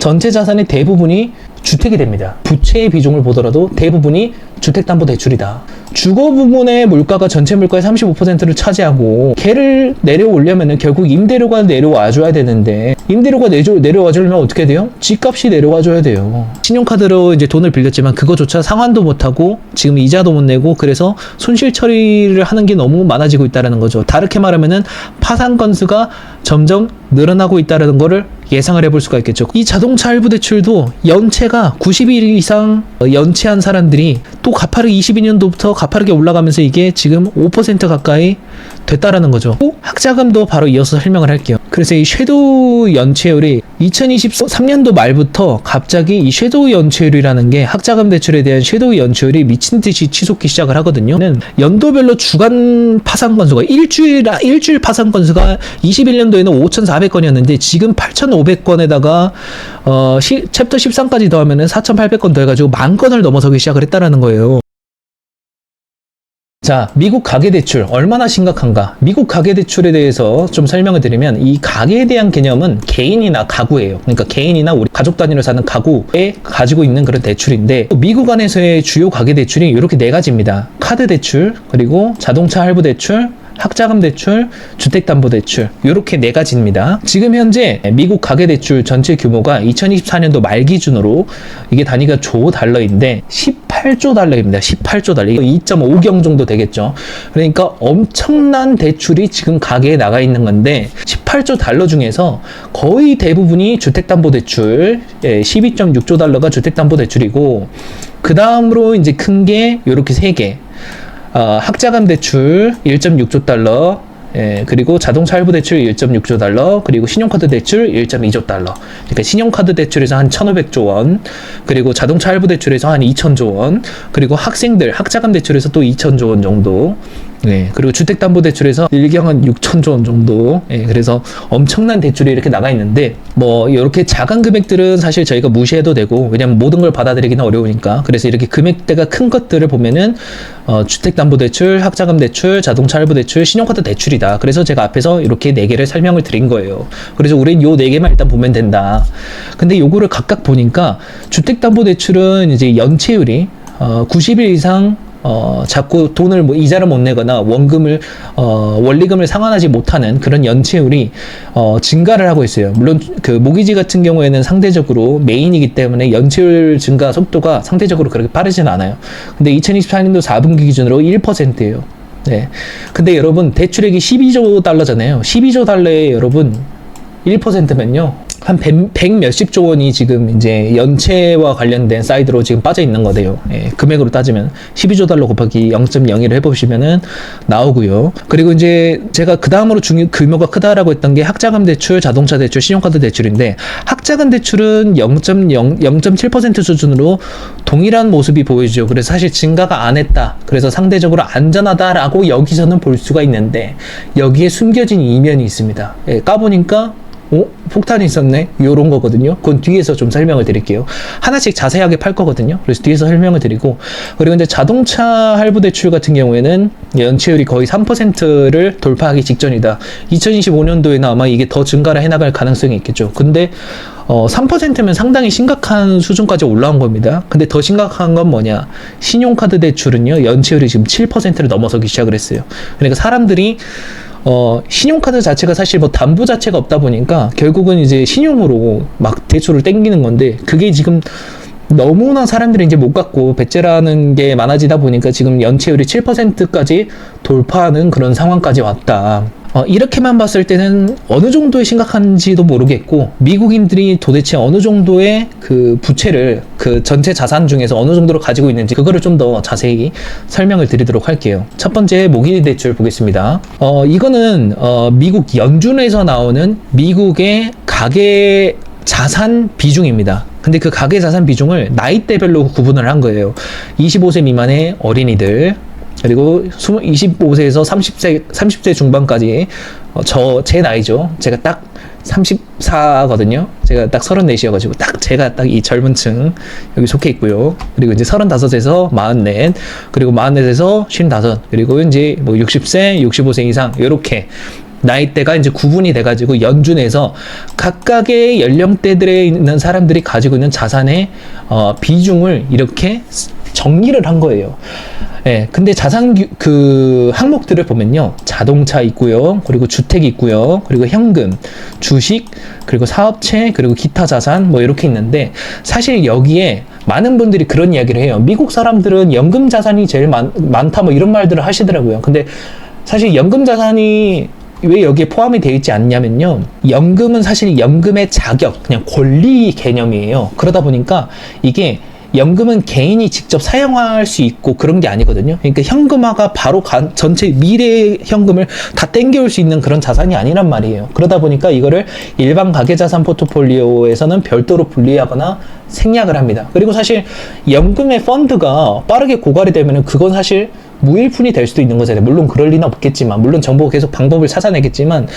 전체 자산의 대부분이 주택이 됩니다. 부채의 비중을 보더라도 대부분이 주택담보대출이다. 주거 부분의 물가가 전체 물가의 35%를 차지하고 걔를 내려오려면 결국 임대료가 내려와줘야 되는데 임대료가 내려와주려면 어떻게 돼요? 집값이 내려와줘야 돼요. 신용카드로 이제 돈을 빌렸지만 그거조차 상환도 못하고 지금 이자도 못 내고 그래서 손실 처리를 하는 게 너무 많아지고 있다는 거죠. 다르게 말하면은 파산 건수가 점점 늘어나고 있다는 거를 예상을 해볼 수가 있겠죠. 이 자동차 할부 대출도 연체가 90일 이상 연체한 사람들이 또 가파르게 22년도부터 가파르게 올라가면서 이게 지금 5% 가까이 됐다라는 거죠. 또 학자금도 바로 이어서 설명을 할게요. 그래서 이 섀도우 연체율이 2023년도 말부터 갑자기 이 섀도우 연체율이라는 게 학자금 대출에 대한 섀도우 연체율이 미친 듯이 치솟기 시작을 하거든요. 연도별로 주간 파산 건수가 일주일 파산 건수가 21년도에는 5,400건이었는데 지금 8,500건에다가 챕터 13까지 더하면은 4,800건 더해가지고 10,000건을 넘어서기 시작을 했다라는 거예요. 자, 미국 가계대출 얼마나 심각한가? 미국 가계대출에 대해서 좀 설명을 드리면 이 가계에 대한 개념은 개인이나 가구예요. 그러니까 개인이나 우리 가족 단위로 사는 가구에 가지고 있는 그런 대출인데 미국 안에서의 주요 가계대출이 이렇게 네 가지입니다. 카드 대출, 그리고 자동차 할부 대출, 학자금 대출, 주택담보대출 이렇게 네 가지입니다. 지금 현재 미국 가계대출 전체 규모가 2024년도 말 기준으로 이게 단위가 조 달러인데 18조 달러입니다. 18조 달러. 이거 2.5경 정도 되겠죠. 그러니까 엄청난 대출이 지금 가계에 나가 있는 건데 18조 달러 중에서 거의 대부분이 주택담보대출 12.6조 달러가 주택담보대출이고 그 다음으로 이제 큰 게 이렇게 세 개. 학자금 대출 1.6조 달러, 그리고 자동차 할부 대출 1.6조 달러, 그리고 신용카드 대출 1.2조 달러. 그러니까 신용카드 대출에서 한 1,500조 원, 그리고 자동차 할부 대출에서 한 2,000조 원, 그리고 학생들 학자금 대출에서 또 2,000조 원 정도. 그리고 주택담보대출에서 일경 한 6,000조 원 정도. 그래서 엄청난 대출이 이렇게 나가 있는데 뭐 이렇게 작은 금액들은 사실 저희가 무시해도 되고 왜냐면 모든 걸 받아들이기는 어려우니까. 그래서 이렇게 금액대가 큰 것들을 보면은 주택담보대출, 학자금 대출, 자동차 할부 대출, 신용카드 대출이다. 그래서 제가 앞에서 이렇게 네 개를 설명을 드린 거예요. 그래서 우린 요 네 개만 일단 보면 된다. 근데 요거를 각각 보니까 주택담보대출은 이제 연체율이 90일 이상 자꾸 돈을 이자를 못 내거나 원리금을 상환하지 못하는 그런 연체율이 증가를 하고 있어요. 물론 그 모기지 같은 경우에는 상대적으로 메인이기 때문에 연체율 증가 속도가 상대적으로 그렇게 빠르진 않아요. 근데 2024년도 4분기 기준으로 1%예요. 네. 근데 여러분 대출액이 12조 달러잖아요. 12조 달러에 여러분 1%면요. 한 100 몇십 조 원이 지금 이제 연체와 관련된 사이드로 지금 빠져 있는 거대요. 금액으로 따지면 12조 달러 곱하기 0.01을 해보시면은 나오고요. 그리고 이제 제가 그 다음으로 규모가 크다라고 했던 게 학자금 대출, 자동차 대출, 신용카드 대출인데 학자금 대출은 0.7% 수준으로 동일한 모습이 보이죠. 그래서 사실 증가가 안 했다. 그래서 상대적으로 안전하다라고 여기서는 볼 수가 있는데 여기에 숨겨진 이면이 있습니다. 까보니까 폭탄이 있었네? 요런 거거든요. 그건 뒤에서 좀 설명을 드릴게요. 하나씩 자세하게 팔 거거든요. 그래서 뒤에서 설명을 드리고, 그리고 이제 자동차 할부 대출 같은 경우에는 연체율이 거의 3%를 돌파하기 직전이다. 2025년도에는 아마 이게 더 증가를 해나갈 가능성이 있겠죠. 근데 3%면 상당히 심각한 수준까지 올라온 겁니다. 근데 더 심각한 건 뭐냐? 신용카드 대출은요, 연체율이 지금 7%를 넘어서기 시작을 했어요. 그러니까 사람들이 신용카드 자체가 사실 뭐 담보 자체가 없다 보니까 결국은 이제 신용으로 막 대출을 땡기는 건데 그게 지금 너무나 사람들이 이제 못 갚고 배째라는 게 많아지다 보니까 지금 연체율이 7%까지 돌파하는 그런 상황까지 왔다. 이렇게만 봤을 때는 어느 정도의 심각한지도 모르겠고 미국인들이 도대체 어느 정도의 그 부채를 그 전체 자산 중에서 어느 정도로 가지고 있는지 그거를 좀 더 자세히 설명을 드리도록 할게요. 첫 번째 모기지 대출 보겠습니다. 이거는 미국 연준에서 나오는 미국의 가계 자산 비중입니다. 근데 그 가계 자산 비중을 나이대별로 구분을 한 거예요. 25세 미만의 어린이들, 그리고 25세에서 30세 중반까지 제 나이죠. 제가 딱 34거든요. 제가 딱 34이어가지고 딱 제가 딱 이 젊은 층 여기 속해 있고요. 그리고 이제 35에서 44, 그리고 44에서 55, 그리고 이제 뭐 60세, 65세 이상 요렇게 나이대가 이제 구분이 돼가지고 연준에서 각각의 연령대들에 있는 사람들이 가지고 있는 자산의 비중을 이렇게 정리를 한 거예요. 예, 근데 자산 그 항목들을 보면요. 자동차 있고요. 그리고 주택이 있고요. 그리고 현금, 주식, 그리고 사업체, 그리고 기타 자산 뭐 이렇게 있는데 사실 여기에 많은 분들이 그런 이야기를 해요. 미국 사람들은 연금 자산이 제일 많다 뭐 이런 말들을 하시더라고요. 근데 사실 연금 자산이 왜 여기에 포함이 되어 있지 않냐면요. 연금은 사실 연금의 자격, 그냥 권리 개념이에요. 그러다 보니까 이게 연금은 개인이 직접 사용할 수 있고 그런 게 아니거든요. 그러니까 현금화가 바로 전체 미래 현금을 다 땡겨올 수 있는 그런 자산이 아니란 말이에요. 그러다 보니까 이거를 일반 가계자산 포트폴리오에서는 별도로 분리하거나 생략을 합니다. 그리고 사실 연금의 펀드가 빠르게 고갈이 되면은 그건 사실 무일푼이 될 수도 있는 거잖아요. 물론 그럴 리는 없겠지만, 물론 정부가 계속 방법을 찾아내겠지만,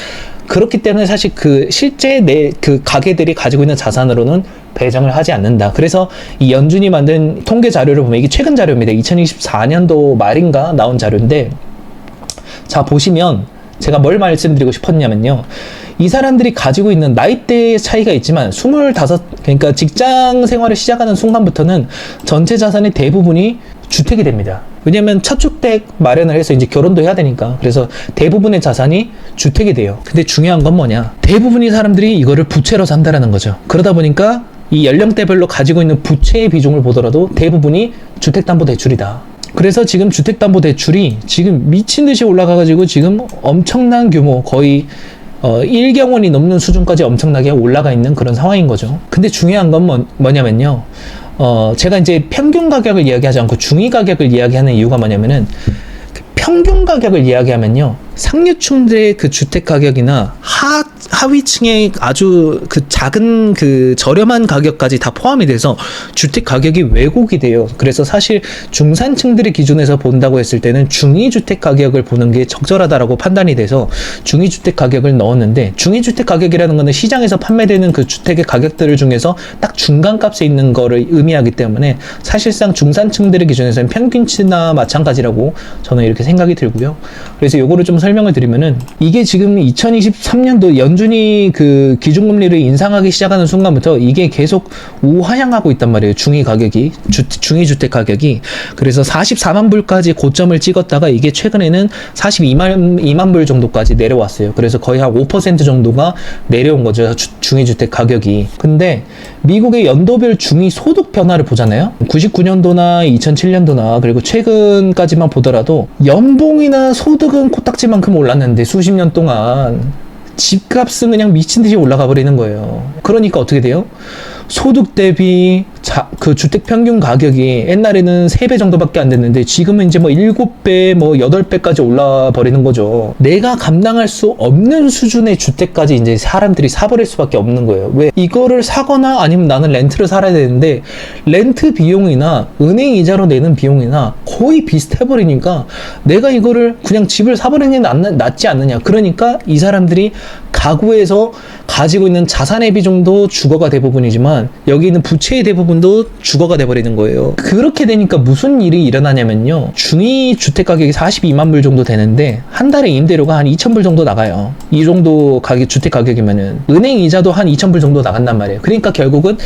그렇기 때문에 사실 그 실제 그 가게들이 가지고 있는 자산으로는 배정을 하지 않는다. 그래서 이 연준이 만든 통계 자료를 보면 이게 최근 자료입니다. 2024년도 말인가 나온 자료인데, 자 보시면 제가 뭘 말씀드리고 싶었냐면요. 이 사람들이 가지고 있는 나이대의 차이가 있지만 25, 그러니까 직장 생활을 시작하는 순간부터는 전체 자산의 대부분이 주택이 됩니다. 왜냐면 첫 주택 마련을 해서 이제 결혼도 해야 되니까. 그래서 대부분의 자산이 주택이 돼요. 근데 중요한 건 뭐냐? 대부분의 사람들이 이거를 부채로 산다라는 거죠. 그러다 보니까 이 연령대별로 가지고 있는 부채의 비중을 보더라도 대부분이 주택담보대출이다. 그래서 지금 주택담보대출이 지금 미친 듯이 올라가가지고 지금 엄청난 규모, 거의 1경 원이 넘는 수준까지 엄청나게 올라가 있는 그런 상황인 거죠. 근데 중요한 건 뭐냐면요. 제가 이제 평균 가격을 이야기하지 않고 중위 가격을 이야기하는 이유가 뭐냐면은 평균 가격을 이야기하면요. 상류층들의 그 주택 가격이나 하위층의 아주 그 작은 그 저렴한 가격까지 다 포함이 돼서 주택 가격이 왜곡이 돼요. 그래서 사실 중산층들의 기준에서 본다고 했을 때는 중위주택 가격을 보는 게 적절하다라고 판단이 돼서 중위주택 가격을 넣었는데, 중위주택 가격이라는 거는 시장에서 판매되는 그 주택의 가격들을 중에서 딱 중간값에 있는 거를 의미하기 때문에 사실상 중산층들의 기준에서는 평균치나 마찬가지라고 저는 이렇게 생각이 들고요. 그래서 요거를 좀 설명을 드리면은, 이게 지금 2023년도 연준이 그 기준금리를 인상하기 시작하는 순간부터 이게 계속 우하향하고 있단 말이에요. 중위 가격이, 중위주택 가격이. 그래서 44만 불까지 고점을 찍었다가 이게 최근에는 42만 불 정도까지 내려왔어요. 그래서 거의 한 5% 정도가 내려온 거죠. 중위주택 가격이. 근데 미국의 연도별 중위 소득 변화를 보잖아요. 99년도나 2007년도나 그리고 최근까지만 보더라도 연봉이나 소득은 코딱지만큼 올랐는데 수십 년 동안 집값은 그냥 미친 듯이 올라가 버리는 거예요. 그러니까 어떻게 돼요? 소득 대비 그 주택 평균 가격이 옛날에는 3배 정도밖에 안 됐는데 지금은 이제 뭐 7배, 뭐 8배까지 올라 버리는 거죠. 내가 감당할 수 없는 수준의 주택까지 이제 사람들이 사버릴 수밖에 없는 거예요. 왜? 이거를 사거나 아니면 나는 렌트를 살아야 되는데 렌트 비용이나 은행 이자로 내는 비용이나 거의 비슷해 버리니까 내가 이거를 그냥 집을 사버리는 게 낫지 않느냐. 그러니까 이 사람들이 가구에서 가지고 있는 자산의 비중도 주거가 대부분이지만 여기 있는 부채의 대부분도 주거가 돼버리는 거예요. 그렇게 되니까 무슨 일이 일어나냐면요. 중위 주택 가격이 42만 불 정도 되는데 한 달에 임대료가 한 2,000불 정도 나가요. 이 정도 가격, 주택 가격이면은 은행 이자도 한 2,000불 정도 나간단 말이에요. 그러니까 결국은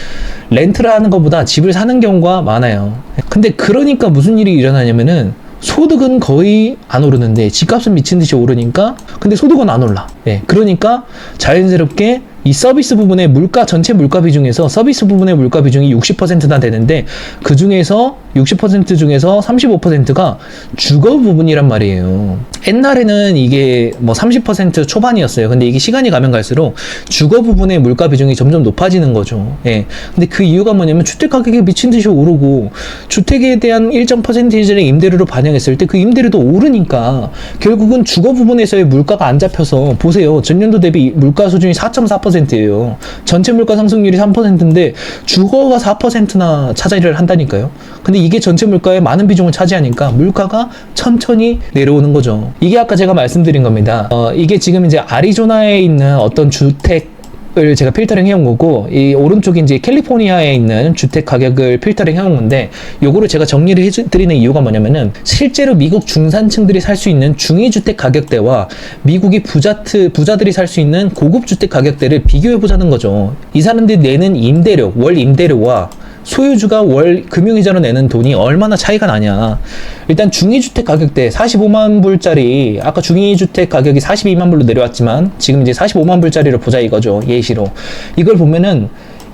렌트를 하는 것보다 집을 사는 경우가 많아요. 근데 그러니까 무슨 일이 일어나냐면은 소득은 거의 안 오르는데 집값은 미친 듯이 오르니까 근데 소득은 안 올라. 예, 그러니까 자연스럽게 이 서비스 부분의 물가, 전체 물가 비중에서 서비스 부분의 물가 비중이 60%나 되는데 그 중에서 60% 중에서 35%가 주거 부분이란 말이에요. 옛날에는 이게 뭐 30% 초반이었어요. 근데 이게 시간이 가면 갈수록 주거 부분의 물가 비중이 점점 높아지는 거죠. 예. 근데 그 이유가 뭐냐면 주택 가격이 미친 듯이 오르고 주택에 대한 일정 퍼센테이지를 임대료로 반영했을 때 그 임대료도 오르니까 결국은 주거 부분에서의 물가가 안 잡혀서 보세요. 전년도 대비 물가 수준이 4.4%예요. 전체 물가 상승률이 3%인데 주거가 4%나 차지를 한다니까요. 근데 이게 전체 물가의 많은 비중을 차지하니까 물가가 천천히 내려오는 거죠. 이게 아까 제가 말씀드린 겁니다. 이게 지금 이제 아리조나에 있는 어떤 주택 을 제가 필터링 해온 거고, 이 오른쪽이 이제 캘리포니아에 있는 주택 가격을 필터링 해온 건데, 요거를 제가 정리를 해드리는 이유가 뭐냐면은, 실제로 미국 중산층들이 살 수 있는 중위주택 가격대와 미국의 부자들이 살 수 있는 고급 주택 가격대를 비교해보자는 거죠. 이 사람들이 내는 임대료, 월 임대료와 소유주가 월 금융이자로 내는 돈이 얼마나 차이가 나냐. 일단 중위주택 가격대 45만 불짜리, 아까 중위주택 가격이 42만 불로 내려왔지만 지금 이제 45만 불짜리를 보자 이거죠. 예시로. 이걸 보면은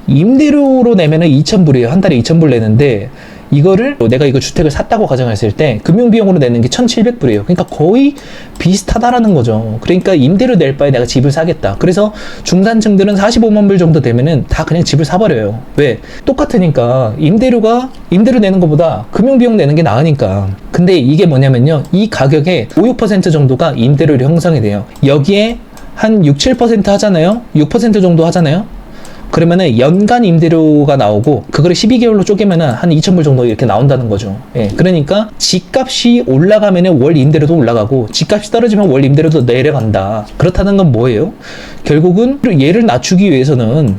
임대료로 내면은 2,000불이에요. 한 달에 2,000불 내는데, 이거를 내가 이거 주택을 샀다고 가정했을 때 금융비용으로 내는 게 1,700불이에요. 그러니까 거의 비슷하다라는 거죠. 그러니까 임대료 낼 바에 내가 집을 사겠다. 그래서 중산층들은 45만 불 정도 되면은 다 그냥 집을 사버려요. 왜? 똑같으니까. 임대료 내는 것보다 금융비용 내는 게 나으니까. 근데 이게 뭐냐면요, 이 가격의 5, 6% 정도가 임대료로 형성이 돼요. 여기에 한 6, 7% 하잖아요. 6% 정도 하잖아요. 그러면은 연간 임대료가 나오고, 그거를 12개월로 쪼개면은 한 2,000불 정도 이렇게 나온다는 거죠. 예. 그러니까 집값이 올라가면은 월 임대료도 올라가고, 집값이 떨어지면 월 임대료도 내려간다. 그렇다는 건 뭐예요? 결국은 얘를 낮추기 위해서는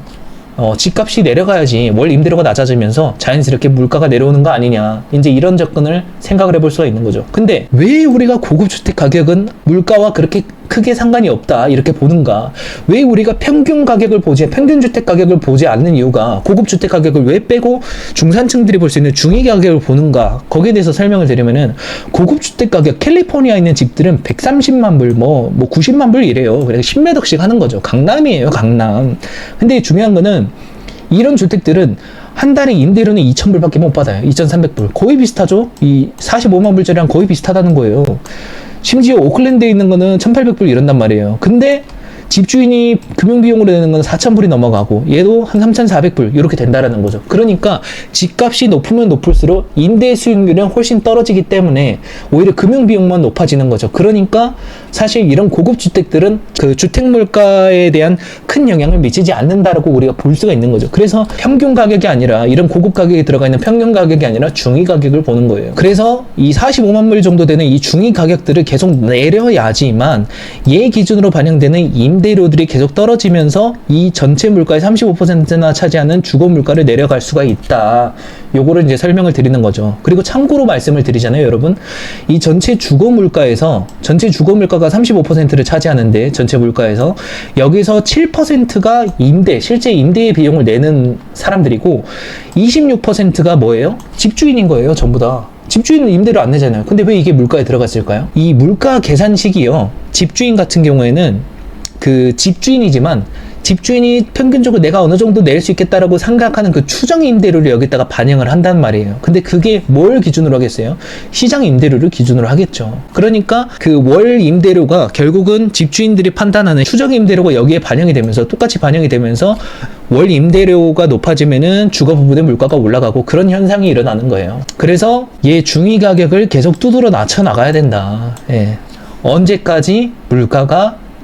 집값이 내려가야지 월 임대료가 낮아지면서 자연스럽게 물가가 내려오는 거 아니냐. 이제 이런 접근을 생각을 해볼 수가 있는 거죠. 근데 왜 우리가 고급 주택 가격은 물가와 그렇게 크게 상관이 없다 이렇게 보는가? 왜 우리가 평균 주택 가격을 보지 않는 이유가, 고급 주택 가격을 왜 빼고 중산층들이 볼 수 있는 중위 가격을 보는가? 거기에 대해서 설명을 드리면은, 고급 주택 가격 캘리포니아에 있는 집들은 130만 불, 90만 불 이래요. 그래서 10매덕씩 하는 거죠. 강남이에요, 강남. 근데 중요한 거는, 이런 주택들은 한 달에 임대료는 2,000불밖에 못 받아요. 2,300불. 거의 비슷하죠? 이 45만 불짜리랑 거의 비슷하다는 거예요. 심지어 오클랜드에 있는 거는 1,800불 이런단 말이에요. 근데 집주인이 금융비용으로 내는 건 4,000불이 넘어가고, 얘도 한 3,400불 이렇게 된다라는 거죠. 그러니까 집값이 높으면 높을수록 임대 수익률은 훨씬 떨어지기 때문에 오히려 금융비용만 높아지는 거죠. 그러니까 사실 이런 고급 주택들은 그 주택 물가에 대한 큰 영향을 미치지 않는다라고 우리가 볼 수가 있는 거죠. 그래서 평균 가격이 아니라, 이런 고급 가격에 들어가 있는 평균 가격이 아니라 중위 가격을 보는 거예요. 그래서 이 45만 불 정도 되는 이 중위 가격들을 계속 내려야지만 얘 기준으로 반영되는 임대료들이 계속 떨어지면서 이 전체 물가의 35%나 차지하는 주거 물가를 내려갈 수가 있다. 요거를 이제 설명을 드리는 거죠. 그리고 참고로 말씀을 드리잖아요, 여러분. 이 전체 주거 물가가 35%를 차지하는데, 전체 물가에서 여기서 7%가 실제 임대의 비용을 내는 사람들이고, 26%가 뭐예요? 집주인인 거예요, 전부 다. 집주인은 임대료 안 내잖아요. 근데 왜 이게 물가에 들어갔을까요? 이 물가 계산식이요, 집주인 같은 경우에는 그 집주인이지만, 집주인이 평균적으로 내가 어느 정도 낼 수 있겠다라고 생각하는 그 추정 임대료를 여기다가 반영을 한단 말이에요. 근데 그게 뭘 기준으로 하겠어요? 시장 임대료를 기준으로 하겠죠. 그러니까 그 월 임대료가 결국은 집주인들이 판단하는 추정 임대료가 여기에 반영이 되면서, 똑같이 반영이 되면서 월 임대료가 높아지면은 주거 부분의 물가가 올라가고, 그런 현상이 일어나는 거예요. 그래서 얘 중위 가격을 계속 두드러 낮춰 나가야 된다. 예. 언제까지?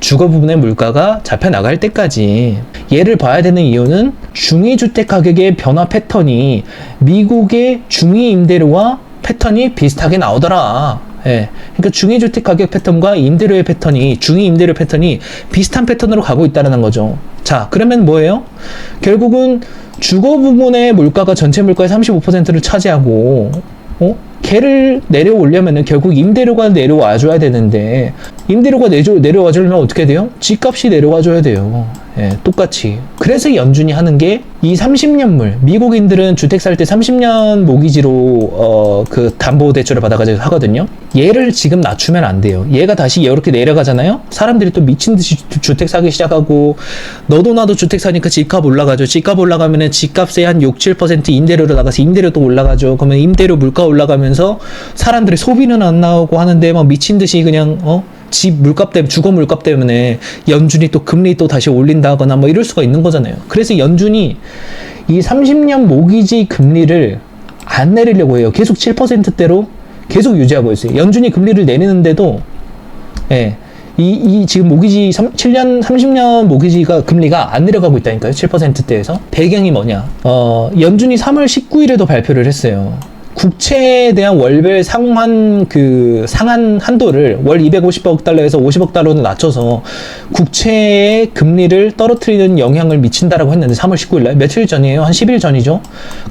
주거 부분의 물가가 잡혀 나갈 때까지. 얘를 봐야 되는 이유는, 중위주택 가격의 변화 패턴이 미국의 중위 임대료와 패턴이 비슷하게 나오더라. 예. 그러니까 중위주택 가격 패턴과 임대료의 패턴이, 중위 임대료 패턴이 비슷한 패턴으로 가고 있다는 거죠. 자, 그러면 뭐예요? 결국은 주거 부분의 물가가 전체 물가의 35%를 차지하고, 걔를 내려오려면은 결국 임대료가 내려와줘야 되는데, 임대료가 내려와주려면 어떻게 돼요? 집값이 내려와줘야 돼요. 예, 똑같이. 그래서 연준이 하는 게 이 30년물, 미국인들은 주택 살 때 30년 모기지로 그 담보 대출을 받아가지고 하거든요. 얘를 지금 낮추면 안 돼요. 얘가 다시 이렇게 내려가잖아요. 사람들이 또 미친 듯이 주택 사기 시작하고, 너도 나도 주택 사니까 집값 올라가죠. 집값 올라가면은 집값의 한 6, 7% 임대료로 나가서 임대료도 올라가죠. 그러면 임대료 물가 올라가면서 사람들이 소비는 안 나오고 하는데, 막 미친 듯이 그냥 집 물값 때문에, 주거 물값 때문에 연준이 또 금리 또 다시 올린다거나 뭐 이럴 수가 있는 거잖아요. 그래서 연준이 이 30년 모기지 금리를 안 내리려고 해요. 계속 7%대로 계속 유지하고 있어요. 연준이 금리를 내리는데도, 예, 이 지금 모기지 30년 모기지가 금리가 안 내려가고 있다니까요. 7%대에서. 배경이 뭐냐? 연준이 3월 19일에도 발표를 했어요. 국채에 대한 월별 상환 상한 한도를 월 250억 달러에서 50억 달러로 낮춰서 국채의 금리를 떨어뜨리는 영향을 미친다라고 했는데 3월 19일 날 며칠 전이에요. 한 10일 전이죠.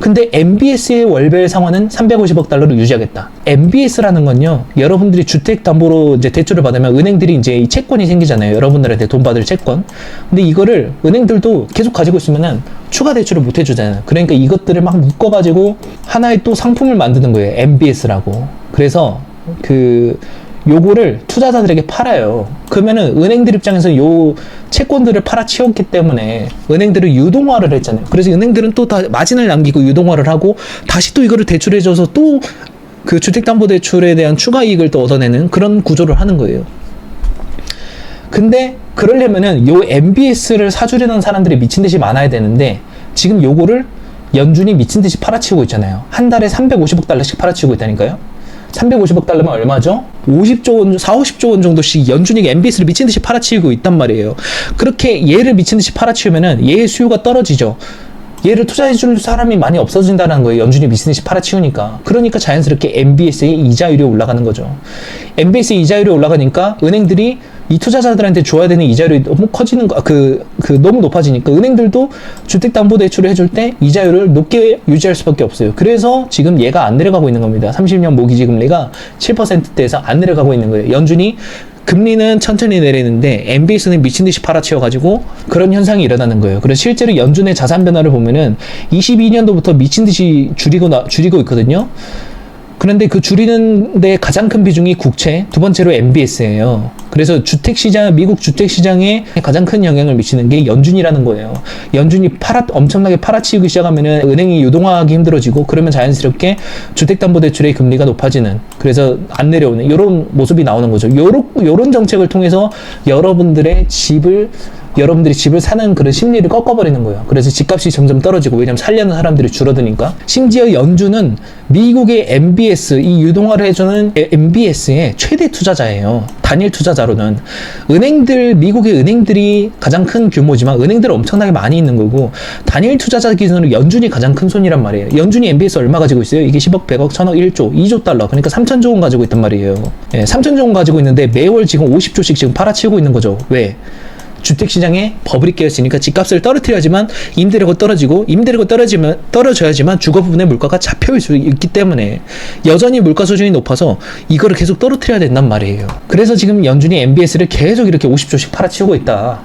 근데 MBS의 월별 상환은 350억 달러를 유지하겠다. MBS라는 건요. 여러분들이 주택 담보로 이제 대출을 받으면 은행들이 이제 이 채권이 생기잖아요. 여러분들한테 돈 받을 채권. 근데 이거를 은행들도 계속 가지고 있으면은 추가 대출을 못 해주잖아요. 그러니까 이것들을 막 묶어가지고 하나의 또 상품을 만드는 거예요. MBS라고. 그래서 요거를 투자자들에게 팔아요. 그러면은 은행들 입장에서 요 채권들을 팔아치웠기 때문에 은행들은 유동화를 했잖아요. 그래서 은행들은 또 다 마진을 남기고 유동화를 하고 다시 또 이거를 대출해줘서 또 그 주택담보대출에 대한 추가 이익을 또 얻어내는 그런 구조를 하는 거예요. 근데 그러려면은 요 MBS를 사주려는 사람들이 미친 듯이 많아야 되는데 지금 요거를 연준이 미친 듯이 팔아치우고 있잖아요. 한 달에 350억 달러씩 팔아치우고 있다니까요. 350억 달러면 얼마죠? 50조 원, 50조 원 정도씩 연준이 MBS를 미친 듯이 팔아치우고 있단 말이에요. 그렇게 얘를 미친 듯이 팔아치우면은 얘의 수요가 떨어지죠. 얘를 투자해줄 사람이 많이 없어진다는 거예요. 연준이 미친 듯이 팔아치우니까. 그러니까 자연스럽게 MBS의 이자율이 올라가는 거죠. MBS의 이자율이 올라가니까 은행들이 이 투자자들한테 줘야 되는 이자율이 너무 커지는 거, 너무 높아지니까 은행들도 주택담보대출을 해줄 때 이자율을 높게 유지할 수밖에 없어요. 그래서 지금 얘가 안 내려가고 있는 겁니다. 30년 모기지 금리가 7%대에서 안 내려가고 있는 거예요. 연준이 금리는 천천히 내리는데 MBS는 미친 듯이 팔아치워가지고 그런 현상이 일어나는 거예요. 그래서 실제로 연준의 자산 변화를 보면은 22년도부터 미친 듯이 줄이고 있거든요. 그런데 그 줄이는데 가장 큰 비중이 국채, 두 번째로 MBS예요. 그래서 미국 주택시장에 가장 큰 영향을 미치는 게 연준이라는 거예요. 연준이 엄청나게 팔아치우기 시작하면은 은행이 유동화하기 힘들어지고 그러면 자연스럽게 주택담보대출의 금리가 높아지는, 그래서 안 내려오는 이런 모습이 나오는 거죠. 요런 정책을 통해서 여러분들이 집을 사는 그런 심리를 꺾어버리는 거예요. 그래서 집값이 점점 떨어지고, 왜냐면 살려는 사람들이 줄어드니까. 심지어 연준은 미국의 MBS, 이 유동화를 해주는 MBS의 최대 투자자예요. 단일 투자자로는. 미국의 은행들이 가장 큰 규모지만 은행들은 엄청나게 많이 있는 거고, 단일 투자자 기준으로 연준이 가장 큰 손이란 말이에요. 연준이 MBS 얼마 가지고 있어요? 이게 10억, 100억, 1000억, 1조, 2조 달러. 그러니까 3천조 원 가지고 있단 말이에요. 3천조 원 가지고 있는데 매월 지금 50조씩 지금 팔아치우고 있는 거죠. 왜? 주택시장에 버블이 깨졌으니까 집값을 떨어뜨려야지만 임대료가 떨어져야지만 주거 부분의 물가가 잡혀올 수 있기 때문에 여전히 물가 수준이 높아서 이거를 계속 떨어뜨려야 된단 말이에요. 그래서 지금 연준이 MBS를 계속 이렇게 50조씩 팔아치우고 있다.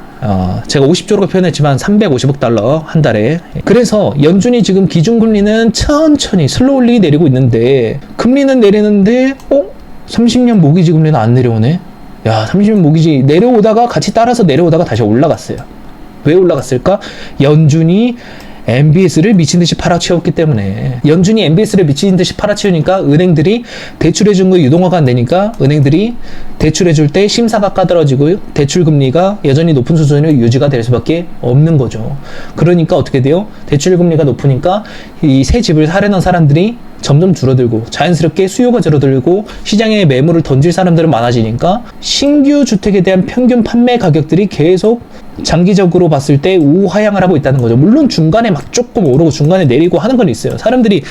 제가 50조로 표현했지만 350억 달러 한 달에. 그래서 연준이 지금 기준금리는 천천히 슬로울리 내리고 있는데, 금리는 내리는데 30년 모기지 금리는 안 내려오네. 30년 모기지 내려오다가 같이 따라서 내려오다가 다시 올라갔어요. 왜 올라갔을까? 연준이 MBS를 미친 듯이 팔아치웠기 때문에. 연준이 MBS를 미친 듯이 팔아치우니까 은행들이 대출해준 거 유동화가 안 되니까 은행들이 대출해줄 때 심사가 까다로워지고 대출 금리가 여전히 높은 수준으로 유지가 될 수밖에 없는 거죠. 그러니까 어떻게 돼요? 대출 금리가 높으니까 이 새 집을 사려는 사람들이 점점 줄어들고 자연스럽게 수요가 줄어들고 시장에 매물을 던질 사람들은 많아지니까 신규 주택에 대한 평균 판매 가격들이 계속 장기적으로 봤을 때 우하향을 하고 있다는 거죠. 물론 중간에 막 조금 오르고 중간에 내리고 하는 건 있어요. 사람들이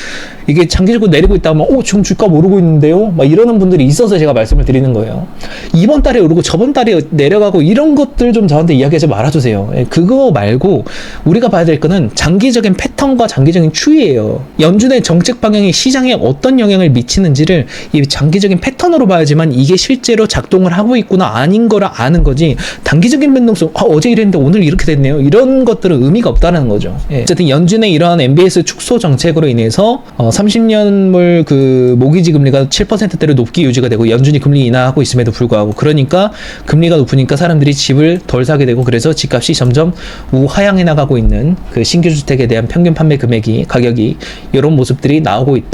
이게 장기적으로 내리고 있다 하면 지금 주가 오르고 있는데요? 막 이러는 분들이 있어서 제가 말씀을 드리는 거예요. 이번 달에 오르고 저번 달에 내려가고 이런 것들 좀 저한테 이야기하지 말아주세요. 그거 말고 우리가 봐야 될 거는 장기적인 패턴과 장기적인 추이예요. 연준의 정책 방향이 시장에 어떤 영향을 미치는지를 이 장기적인 패턴으로 봐야지만 이게 실제로 작동을 하고 있구나 아닌 거라 아는 거지, 단기적인 변동성 어제 이랬는데 오늘 이렇게 됐네요, 이런 것들은 의미가 없다는 거죠. 어쨌든 연준의 이러한 MBS 축소 정책으로 인해서 30년물 그 모기지 금리가 7%대로 높게 유지가 되고 연준이 금리 인하하고 있음에도 불구하고, 그러니까 금리가 높으니까 사람들이 집을 덜 사게 되고, 그래서 집값이 점점 우하향해 나가고 있는 그 신규 주택에 대한 평균 판매 가격이 이런 모습들이 나오고 있다.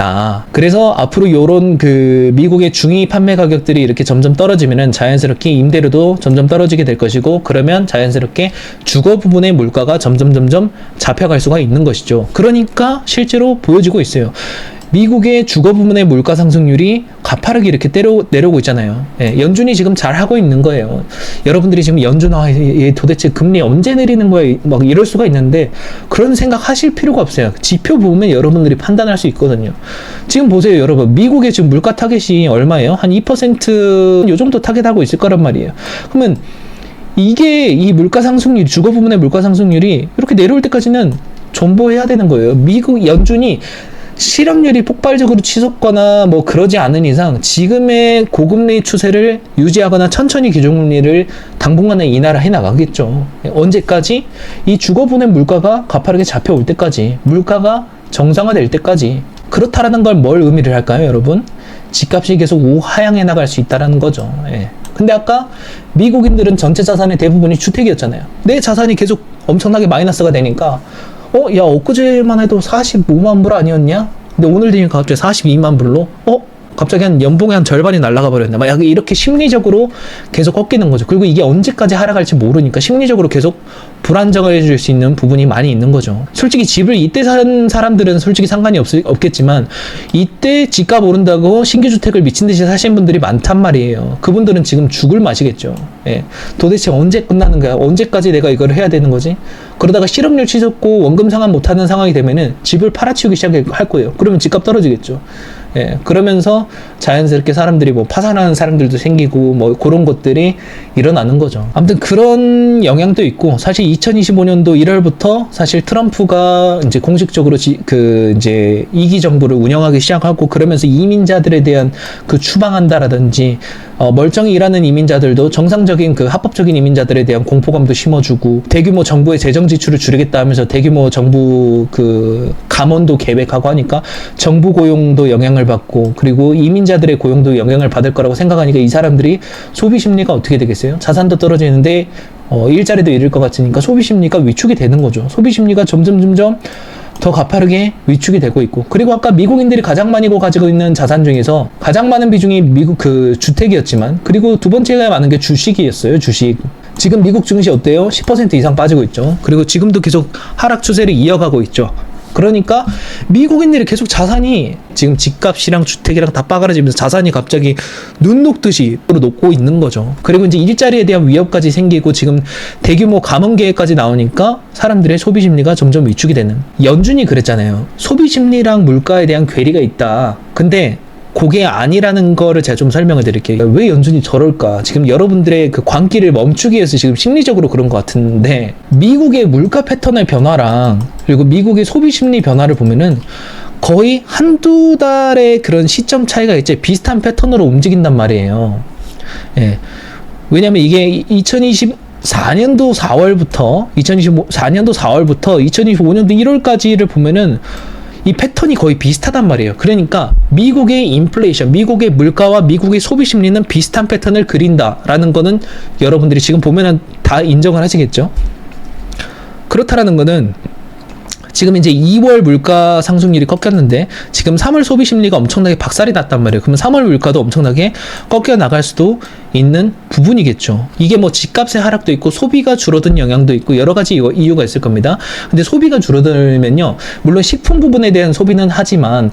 그래서 앞으로 이런 그 미국의 중위 판매 가격들이 이렇게 점점 떨어지면은 자연스럽게 임대료도 점점 떨어지게 될 것이고, 그러면 자연스럽게 주거 부분의 물가가 점점 잡혀갈 수가 있는 것이죠. 그러니까 실제로 보여지고 있어요. 미국의 주거 부문의 물가 상승률이 가파르게 이렇게 내려오고 있잖아요. 예, 연준이 지금 잘 하고 있는 거예요. 여러분들이 지금 연준이 도대체 금리 언제 내리는 거야? 막 이럴 수가 있는데 그런 생각 하실 필요가 없어요. 지표 보면 여러분들이 판단할 수 있거든요. 지금 보세요, 여러분. 미국의 지금 물가 타겟이 얼마예요? 한 2%요 정도 타겟하고 있을 거란 말이에요. 그러면 이게 이 물가 상승률, 주거 부문의 물가 상승률이 이렇게 내려올 때까지는 존버해야 되는 거예요. 미국 연준이 실업률이 폭발적으로 치솟거나 뭐 그러지 않은 이상 지금의 고금리 추세를 유지하거나 천천히 기준금리를 당분간에 인하를 해 나가겠죠. 언제까지? 이 주거부의 물가가 가파르게 잡혀올 때까지, 물가가 정상화될 때까지. 그렇다라는 걸 뭘 의미를 할까요, 여러분? 집값이 계속 우하향해 나갈 수 있다라는 거죠. 예. 근데 아까 미국인들은 전체 자산의 대부분이 주택이었잖아요. 내 자산이 계속 엄청나게 마이너스가 되니까 야, 엊그제만 해도 45만 불 아니었냐? 근데 오늘 되니까 갑자기 42만 불로? 갑자기 한 연봉의 한 절반이 날아가 버렸네. 막 이렇게 심리적으로 계속 꺾이는 거죠. 그리고 이게 언제까지 하락할지 모르니까 심리적으로 계속 불안정해질 수 있는 부분이 많이 있는 거죠. 솔직히 집을 이때 산 사람들은 솔직히 상관이 없겠지만 이때 집값 오른다고 신규 주택을 미친 듯이 사신 분들이 많단 말이에요. 그분들은 지금 죽을 맛이겠죠. 예. 도대체 언제 끝나는 거야? 언제까지 내가 이걸 해야 되는 거지? 그러다가 실업률 치솟고 원금 상환 못하는 상황이 되면은 집을 팔아치우기 시작할 거예요. 그러면 집값 떨어지겠죠. 예, 그러면서 자연스럽게 사람들이 뭐 파산하는 사람들도 생기고 뭐 그런 것들이 일어나는 거죠. 아무튼 그런 영향도 있고, 사실 2025년도 1월부터 사실 트럼프가 이제 공식적으로 이제 2기 정부를 운영하기 시작하고, 그러면서 이민자들에 대한 그 추방한다라든지 멀쩡히 일하는 이민자들도 정상적인 그 합법적인 이민자들에 대한 공포감도 심어주고, 대규모 정부의 재정 지출을 줄이겠다 하면서 대규모 정부 그 감원도 계획하고 하니까 정부 고용도 영향을 받고, 그리고 이민자들의 고용도 영향을 받을 거라고 생각하니까 이 사람들이 소비 심리가 어떻게 되겠어요? 자산도 떨어지는데 일자리도 잃을 것 같으니까 소비 심리가 위축이 되는 거죠. 소비 심리가 점점 더 가파르게 위축이 되고 있고, 그리고 아까 미국인들이 가장 많이 가지고 있는 자산 중에서 가장 많은 비중이 미국 그 주택이었지만, 그리고 두 번째가 많은 게 주식이었어요. 주식. 지금 미국 증시 어때요? 10% 이상 빠지고 있죠. 그리고 지금도 계속 하락 추세를 이어가고 있죠. 그러니까 미국인들이 계속 자산이 지금 집값이랑 주택이랑 다 빠가라지면서 자산이 갑자기 눈 녹듯이 녹고 있는 거죠. 그리고 이제 일자리에 대한 위협까지 생기고 지금 대규모 감원 계획까지 나오니까 사람들의 소비 심리가 점점 위축이 되는. 연준이 그랬잖아요. 소비 심리랑 물가에 대한 괴리가 있다. 근데 그게 아니라는 거를 제가 좀 설명을 드릴게요. 왜 연준이 저럴까? 지금 여러분들의 그 광기를 멈추기 위해서 지금 심리적으로 그런 것 같은데, 미국의 물가 패턴의 변화랑 그리고 미국의 소비 심리 변화를 보면은 거의 한두 달의 그런 시점 차이가 이제 비슷한 패턴으로 움직인단 말이에요. 예. 왜냐면 이게 2024년도 4월부터 2025년도 1월까지를 보면은 이 패턴이 거의 비슷하단 말이에요. 그러니까 미국의 인플레이션, 미국의 물가와 미국의 소비 심리는 비슷한 패턴을 그린다라는 거는 여러분들이 지금 보면은 다 인정을 하시겠죠? 그렇다라는 거는 지금 이제 2월 물가 상승률이 꺾였는데 지금 3월 소비 심리가 엄청나게 박살이 났단 말이에요. 그러면 3월 물가도 엄청나게 꺾여 나갈 수도 있는 부분이겠죠. 이게 뭐 집값의 하락도 있고 소비가 줄어든 영향도 있고 여러 가지 이유가 있을 겁니다. 근데 소비가 줄어들면요, 물론 식품 부분에 대한 소비는 하지만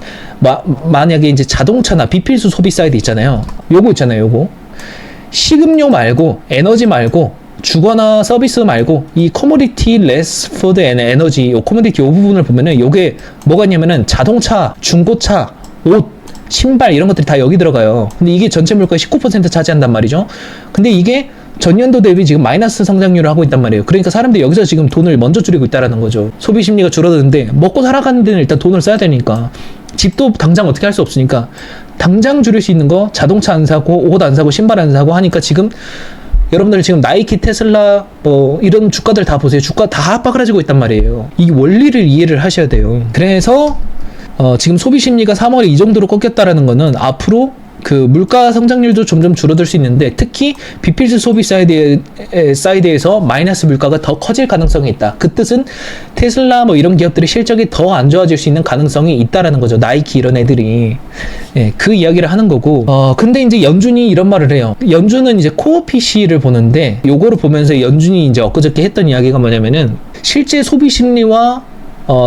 만약에 이제 자동차나 비필수 소비 사이드 있잖아요. 요거 있잖아요. 요거 식음료 말고 에너지 말고 주거나 서비스 말고 이 커머디티 레스 푸드 앤 에너지, 요 커머디티 요 부분을 보면은 요게 뭐가 있냐면은 자동차, 중고차, 옷, 신발 이런 것들이 다 여기 들어가요. 근데 이게 전체 물가의 19% 차지한단 말이죠. 근데 이게 전년도 대비 지금 마이너스 성장률을 하고 있단 말이에요. 그러니까 사람들이 여기서 지금 돈을 먼저 줄이고 있다라는 거죠. 소비 심리가 줄어드는데 먹고 살아가는 데는 일단 돈을 써야 되니까, 집도 당장 어떻게 할 수 없으니까 당장 줄일 수 있는 거 자동차 안 사고 옷 안 사고 신발 안 사고 하니까 지금 여러분들 지금 나이키, 테슬라 뭐 이런 주가들 다 보세요. 주가 다 빠그라지고 있단 말이에요. 이 원리를 이해를 하셔야 돼요. 그래서 지금 소비 심리가 3월에 이 정도로 꺾였다라는 거는 앞으로 그 물가 성장률도 점점 줄어들 수 있는데, 특히 비필수 소비 사이드에서 마이너스 물가가 더 커질 가능성이 있다. 그 뜻은 테슬라 뭐 이런 기업들의 실적이 더 안 좋아질 수 있는 가능성이 있다라는 거죠. 나이키 이런 애들이. 예, 그 이야기를 하는 거고. 근데 이제 연준이 이런 말을 해요. 연준은 이제 코어 PC를 보는데, 요거를 보면서 연준이 이제 엊그저께 했던 이야기가 뭐냐면은 실제 소비 심리와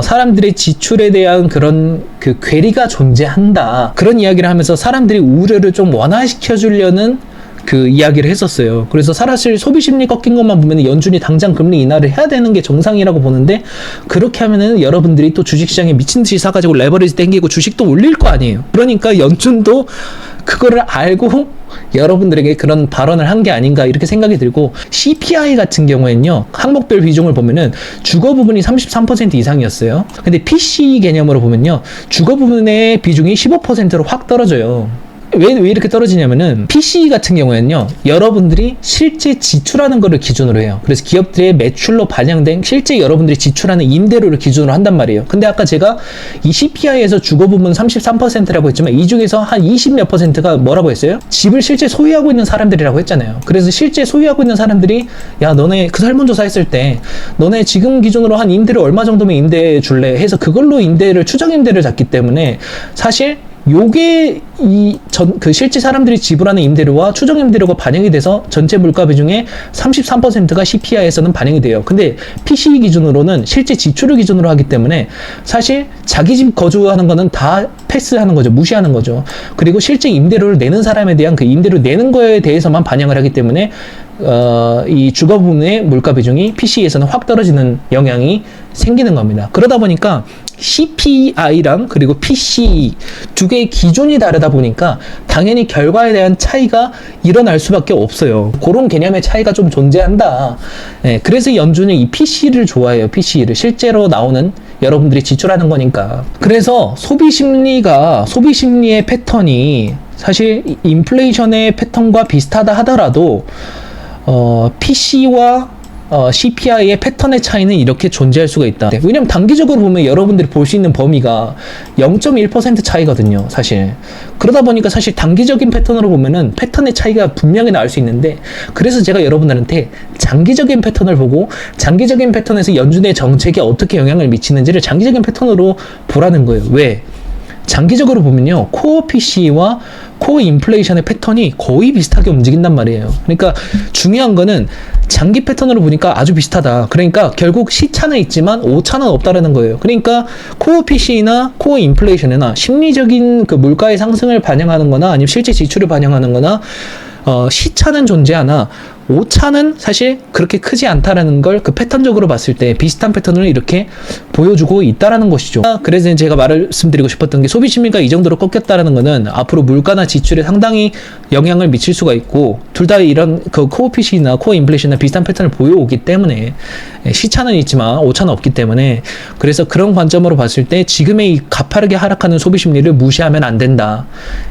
사람들의 지출에 대한 그런 그 괴리가 존재한다. 그런 이야기를 하면서 사람들이 우려를 좀 완화시켜 주려는 그 이야기를 했었어요. 그래서 사실 소비 심리 꺾인 것만 보면 연준이 당장 금리 인하를 해야 되는 게 정상이라고 보는데, 그렇게 하면은 여러분들이 또 주식시장에 미친 듯이 사가지고 레버리지 땡기고 주식도 올릴 거 아니에요. 그러니까 연준도 그거를 알고 여러분들에게 그런 발언을 한 게 아닌가 이렇게 생각이 들고, CPI 같은 경우에는요, 항목별 비중을 보면은 주거 부분이 33% 이상이었어요. 근데 PC 개념으로 보면요, 주거 부분의 비중이 15%로 확 떨어져요. 왜 이렇게 떨어지냐면은, PC 같은 경우에는요, 여러분들이 실제 지출하는 거를 기준으로 해요. 그래서 기업들의 매출로 반영된 실제 여러분들이 지출하는 임대료를 기준으로 한단 말이에요. 근데 아까 제가 이 CPI에서 주거 부분 33%라고 했지만, 이 중에서 한 20몇 %가 뭐라고 했어요? 집을 실제 소유하고 있는 사람들이라고 했잖아요. 그래서 실제 소유하고 있는 사람들이, 야, 너네 그 설문조사 했을 때 너네 지금 기준으로 한 임대료 얼마 정도면 임대해 줄래 해서 그걸로 추정 임대를 잡기 때문에, 사실 요게 그 실제 사람들이 지불하는 임대료와 추정 임대료가 반영이 돼서 전체 물가 비중의 33%가 CPI에서는 반영이 돼요. 근데 PCE 기준으로는 실제 지출을 기준으로 하기 때문에 사실 자기 집 거주하는 거는 다 패스하는 거죠. 무시하는 거죠. 그리고 실제 임대료를 내는 사람에 대한 그 임대료 내는 거에 대해서만 반영을 하기 때문에 이 주거 부분의 물가 비중이 PCE에서는 확 떨어지는 영향이 생기는 겁니다. 그러다 보니까 CPI랑 그리고 PCE 두 개의 기준이 다르다 보니까 당연히 결과에 대한 차이가 일어날 수밖에 없어요. 그런 개념의 차이가 좀 존재한다. 네, 그래서 연준이 이 PC를 좋아해요. PC를 실제로 나오는 여러분들이 지출하는 거니까. 그래서 소비 심리의 패턴이 사실 인플레이션의 패턴과 비슷하다 하더라도 PC와 CPI의 패턴의 차이는 이렇게 존재할 수가 있다. 왜냐면 단기적으로 보면 여러분들이 볼 수 있는 범위가 0.1% 차이거든요, 사실. 그러다 보니까 사실 단기적인 패턴으로 보면은 패턴의 차이가 분명히 나올 수 있는데, 그래서 제가 여러분들한테 장기적인 패턴을 보고 장기적인 패턴에서 연준의 정책에 어떻게 영향을 미치는지를 장기적인 패턴으로 보라는 거예요. 왜? 장기적으로 보면요, 코어 PC와 코어 인플레이션의 패턴이 거의 비슷하게 움직인단 말이에요. 그러니까 중요한 거는 장기 패턴으로 보니까 아주 비슷하다. 그러니까 결국 시차는 있지만 오차는 없다라는 거예요. 그러니까 코어 PC나 코어 인플레이션이나 심리적인 그 물가의 상승을 반영하는 거나 아니면 실제 지출을 반영하는 거나 시차는 존재하나 오차는 사실 그렇게 크지 않다라는 걸 그 패턴적으로 봤을 때 비슷한 패턴을 이렇게 보여주고 있다라는 것이죠. 그래서 제가 말씀드리고 싶었던 게, 소비 심리가 이 정도로 꺾였다라는 거는 앞으로 물가나 지출에 상당히 영향을 미칠 수가 있고, 둘 다 이런 그 코어 PC나 코어 인플레이션이나 비슷한 패턴을 보여오기 때문에, 시차는 있지만 오차는 없기 때문에, 그래서 그런 관점으로 봤을 때 지금의 이 가파르게 하락하는 소비 심리를 무시하면 안 된다.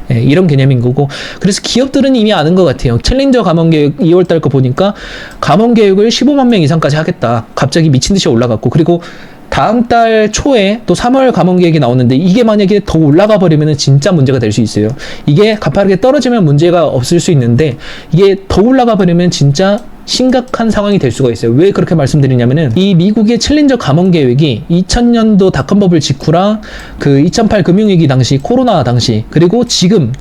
이런 개념인 거고, 그래서 기업들은 이미 아는 것 같아요. 챌린저 감원 계획 2월달 거 보니까 감원 계획을 15만 명 이상까지 하겠다. 갑자기 미친 듯이 올라갔고, 그리고 다음 달 초에 또 3월 감원 계획이 나오는데, 이게 만약에 더 올라가 버리면 진짜 문제가 될 수 있어요. 이게 가파르게 떨어지면 문제가 없을 수 있는데, 이게 더 올라가 버리면 진짜 심각한 상황이 될 수가 있어요. 왜 그렇게 말씀드리냐면은, 이 미국의 챌린저 감원 계획이 2000년도 닷컴 버블 직후랑 그 2008 금융위기 당시, 코로나 당시, 그리고 지금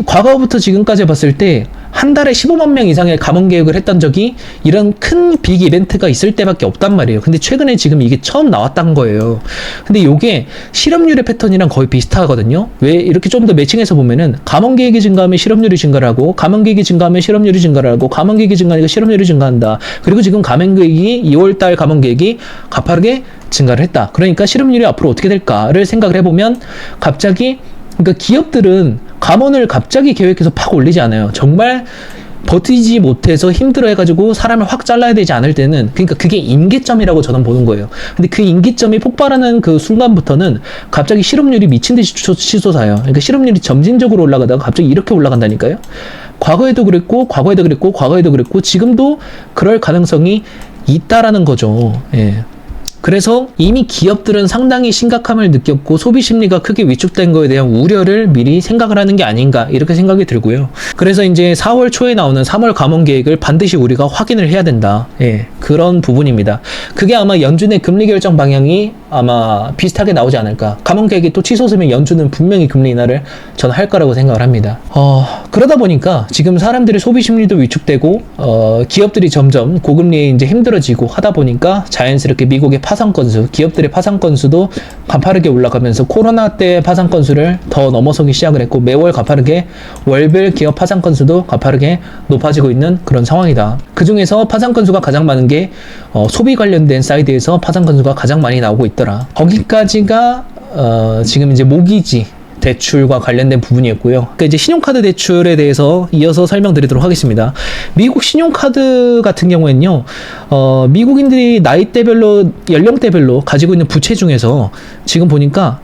과거부터 지금까지 봤을 때 한 달에 15만 명 이상의 감원 계획을 했던 적이 이런 큰 빅 이벤트가 있을 때밖에 없단 말이에요. 근데 최근에 지금 이게 처음 나왔던 거예요. 근데 요게 실업률의 패턴이랑 거의 비슷하거든요. 왜 이렇게 좀 더 매칭해서 보면은, 감원 계획이 증가하면 실업률이 증가를 하고, 감원 계획이 증가하면 실업률이 증가를 하고, 감원 계획이 증가하니까 실업률이 증가한다. 그리고 지금 감원 계획이 2월달 감원 계획이 가파르게 증가를 했다. 그러니까 실업률이 앞으로 어떻게 될까를 생각을 해보면, 갑자기, 그러니까 기업들은 감원을 갑자기 계획해서 팍 올리지 않아요. 정말 버티지 못해서 힘들어 해가지고 사람을 확 잘라야 되지 않을 때는, 그러니까 그게 임계점이라고 저는 보는 거예요. 근데 그 임계점이 폭발하는 그 순간부터는 갑자기 실업률이 미친 듯이 치솟아요. 그러니까 실업률이 점진적으로 올라가다가 갑자기 이렇게 올라간다니까요. 과거에도 그랬고 지금도 그럴 가능성이 있다라는 거죠. 예. 그래서 이미 기업들은 상당히 심각함을 느꼈고 소비 심리가 크게 위축된 거에 대한 우려를 미리 생각을 하는 게 아닌가, 이렇게 생각이 들고요. 그래서 이제 4월 초에 나오는 3월 감원 계획을 반드시 우리가 확인을 해야 된다. 예, 그런 부분입니다. 그게 아마 연준의 금리 결정 방향이 아마 비슷하게 나오지 않을까. 감원 계획이 또 치솟으면 연준은 분명히 금리 인하를 저는 할 거라고 생각을 합니다. 그러다 보니까 지금 사람들의 소비 심리도 위축되고 기업들이 점점 고금리에 이제 힘들어지고 하다 보니까 자연스럽게 미국의 파산 건수, 기업들의 파산 건수도 가파르게 올라가면서 코로나 때 파산 건수를 더 넘어서기 시작을 했고, 매월 가파르게 월별 기업 파산 건수도 가파르게 높아지고 있는 그런 상황이다. 그 중에서 파산 건수가 가장 많은 게 소비 관련된 사이드에서 파산 건수가 가장 많이 나오고 있더라. 거기까지가 지금 이제 모기지 대출과 관련된 부분이었고요. 그러니까 이제 신용카드 대출에 대해서 이어서 설명드리도록 하겠습니다. 미국 신용카드 같은 경우에는요, 미국인들이 나이대별로, 연령대별로 가지고 있는 부채 중에서 지금 보니까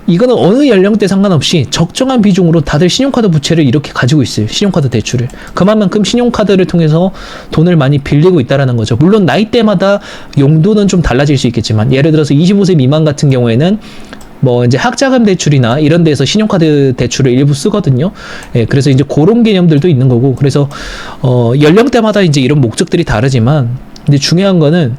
이거는 어느 연령대 상관없이 적정한 비중으로 다들 신용카드 부채를 이렇게 가지고 있어요. 신용카드 대출을. 그만큼 신용카드를 통해서 돈을 많이 빌리고 있다는 거죠. 물론 나이대마다 용도는 좀 달라질 수 있겠지만, 예를 들어서 25세 미만 같은 경우에는 뭐 이제 학자금 대출이나 이런 데서 신용카드 대출을 일부 쓰거든요. 예, 그래서 이제 그런 개념들도 있는 거고, 그래서 연령대마다 이제 이런 목적들이 다르지만, 근데 중요한 거는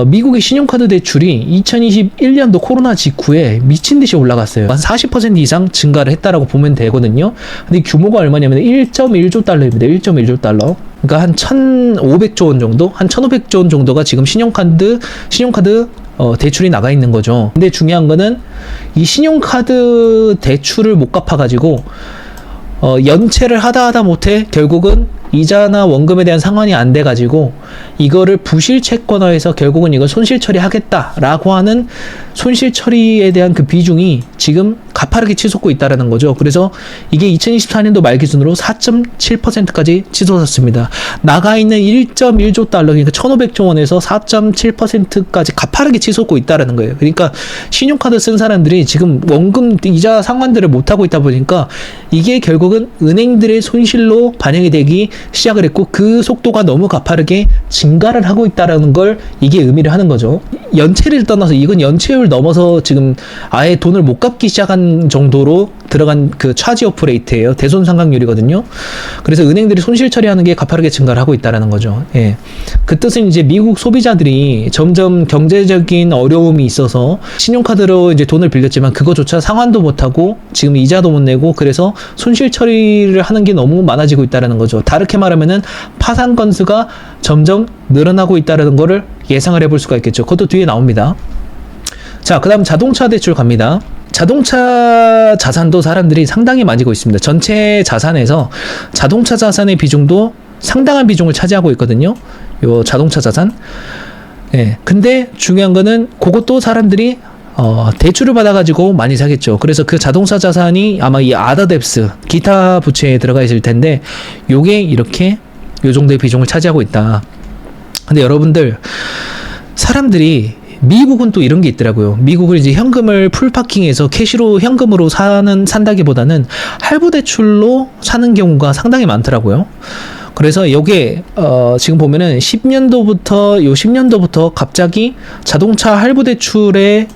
미국의 신용카드 대출이 2021년도 코로나 직후에 미친 듯이 올라갔어요. 한 40% 이상 증가를 했다라고 보면 되거든요. 근데 규모가 얼마냐면 1.1조 달러입니다. 1.1조 달러. 그러니까 한 1,500조 원 정도? 한 1,500조 원 정도가 지금 신용카드 대출이 나가 있는 거죠. 근데 중요한 거는 이 신용카드 대출을 못 갚아가지고 연체를 하다 못해 결국은 이자나 원금에 대한 상환이 안 돼가지고 이거를 부실 채권화해서 결국은 이걸 손실 처리하겠다라고 하는 손실 처리에 대한 그 비중이 지금 가파르게 치솟고 있다라는 거죠. 그래서 이게 2024년도 말 기준으로 4.7%까지 치솟았습니다. 나가 있는 1.1조 달러, 그러니까 1,500조 원에서 4.7%까지 가파르게 치솟고 있다라는 거예요. 그러니까 신용카드 쓴 사람들이 지금 원금 이자 상환들을 못 하고 있다 보니까 이게 결국은 은행들의 손실로 반영이 되기 시작을 했고, 그 속도가 너무 가파르게 증가를 하고 있다라는 걸 이게 의미를 하는 거죠. 연체를 떠나서 이건 연체율 넘어서 지금 아예 돈을 못 갚기 시작한 정도로 들어간 그 차지 오프 레이트예요. 대손상각률이거든요. 그래서 은행들이 손실 처리하는 게 가파르게 증가를 하고 있다라는 거죠. 예. 그 뜻은 이제 미국 소비자들이 점점 경제적인 어려움이 있어서 신용카드로 이제 돈을 빌렸지만 그거조차 상환도 못 하고 지금 이자도 못 내고, 그래서 손실 처리를 하는 게 너무 많아지고 있다라는 거죠. 다르게 말하면은 파산 건수가 점점 늘어나고 있다라는 거를 예상을 해볼 수가 있겠죠. 그것도 뒤에 나옵니다. 자, 그 다음 자동차 대출 갑니다. 자동차 자산도 사람들이 상당히 많이고 있습니다. 전체 자산에서 자동차 자산의 비중도 상당한 비중을 차지하고 있거든요. 요 자동차 자산. 예. 근데 중요한 거는 그것도 사람들이 대출을 받아가지고 많이 사겠죠. 그래서 그 자동차 자산이 아마 이 아더뎁스, 기타 부채에 들어가 있을 텐데, 요게 이렇게 요 정도의 비중을 차지하고 있다. 근데 여러분들, 사람들이 미국은 또 이런 게 있더라고요. 미국은 이제 현금을 풀파킹해서 캐시로 현금으로 산다기보다는 할부 대출로 사는 경우가 상당히 많더라고요. 그래서 요게 지금 보면은 10년도부터 갑자기 자동차 할부 대출의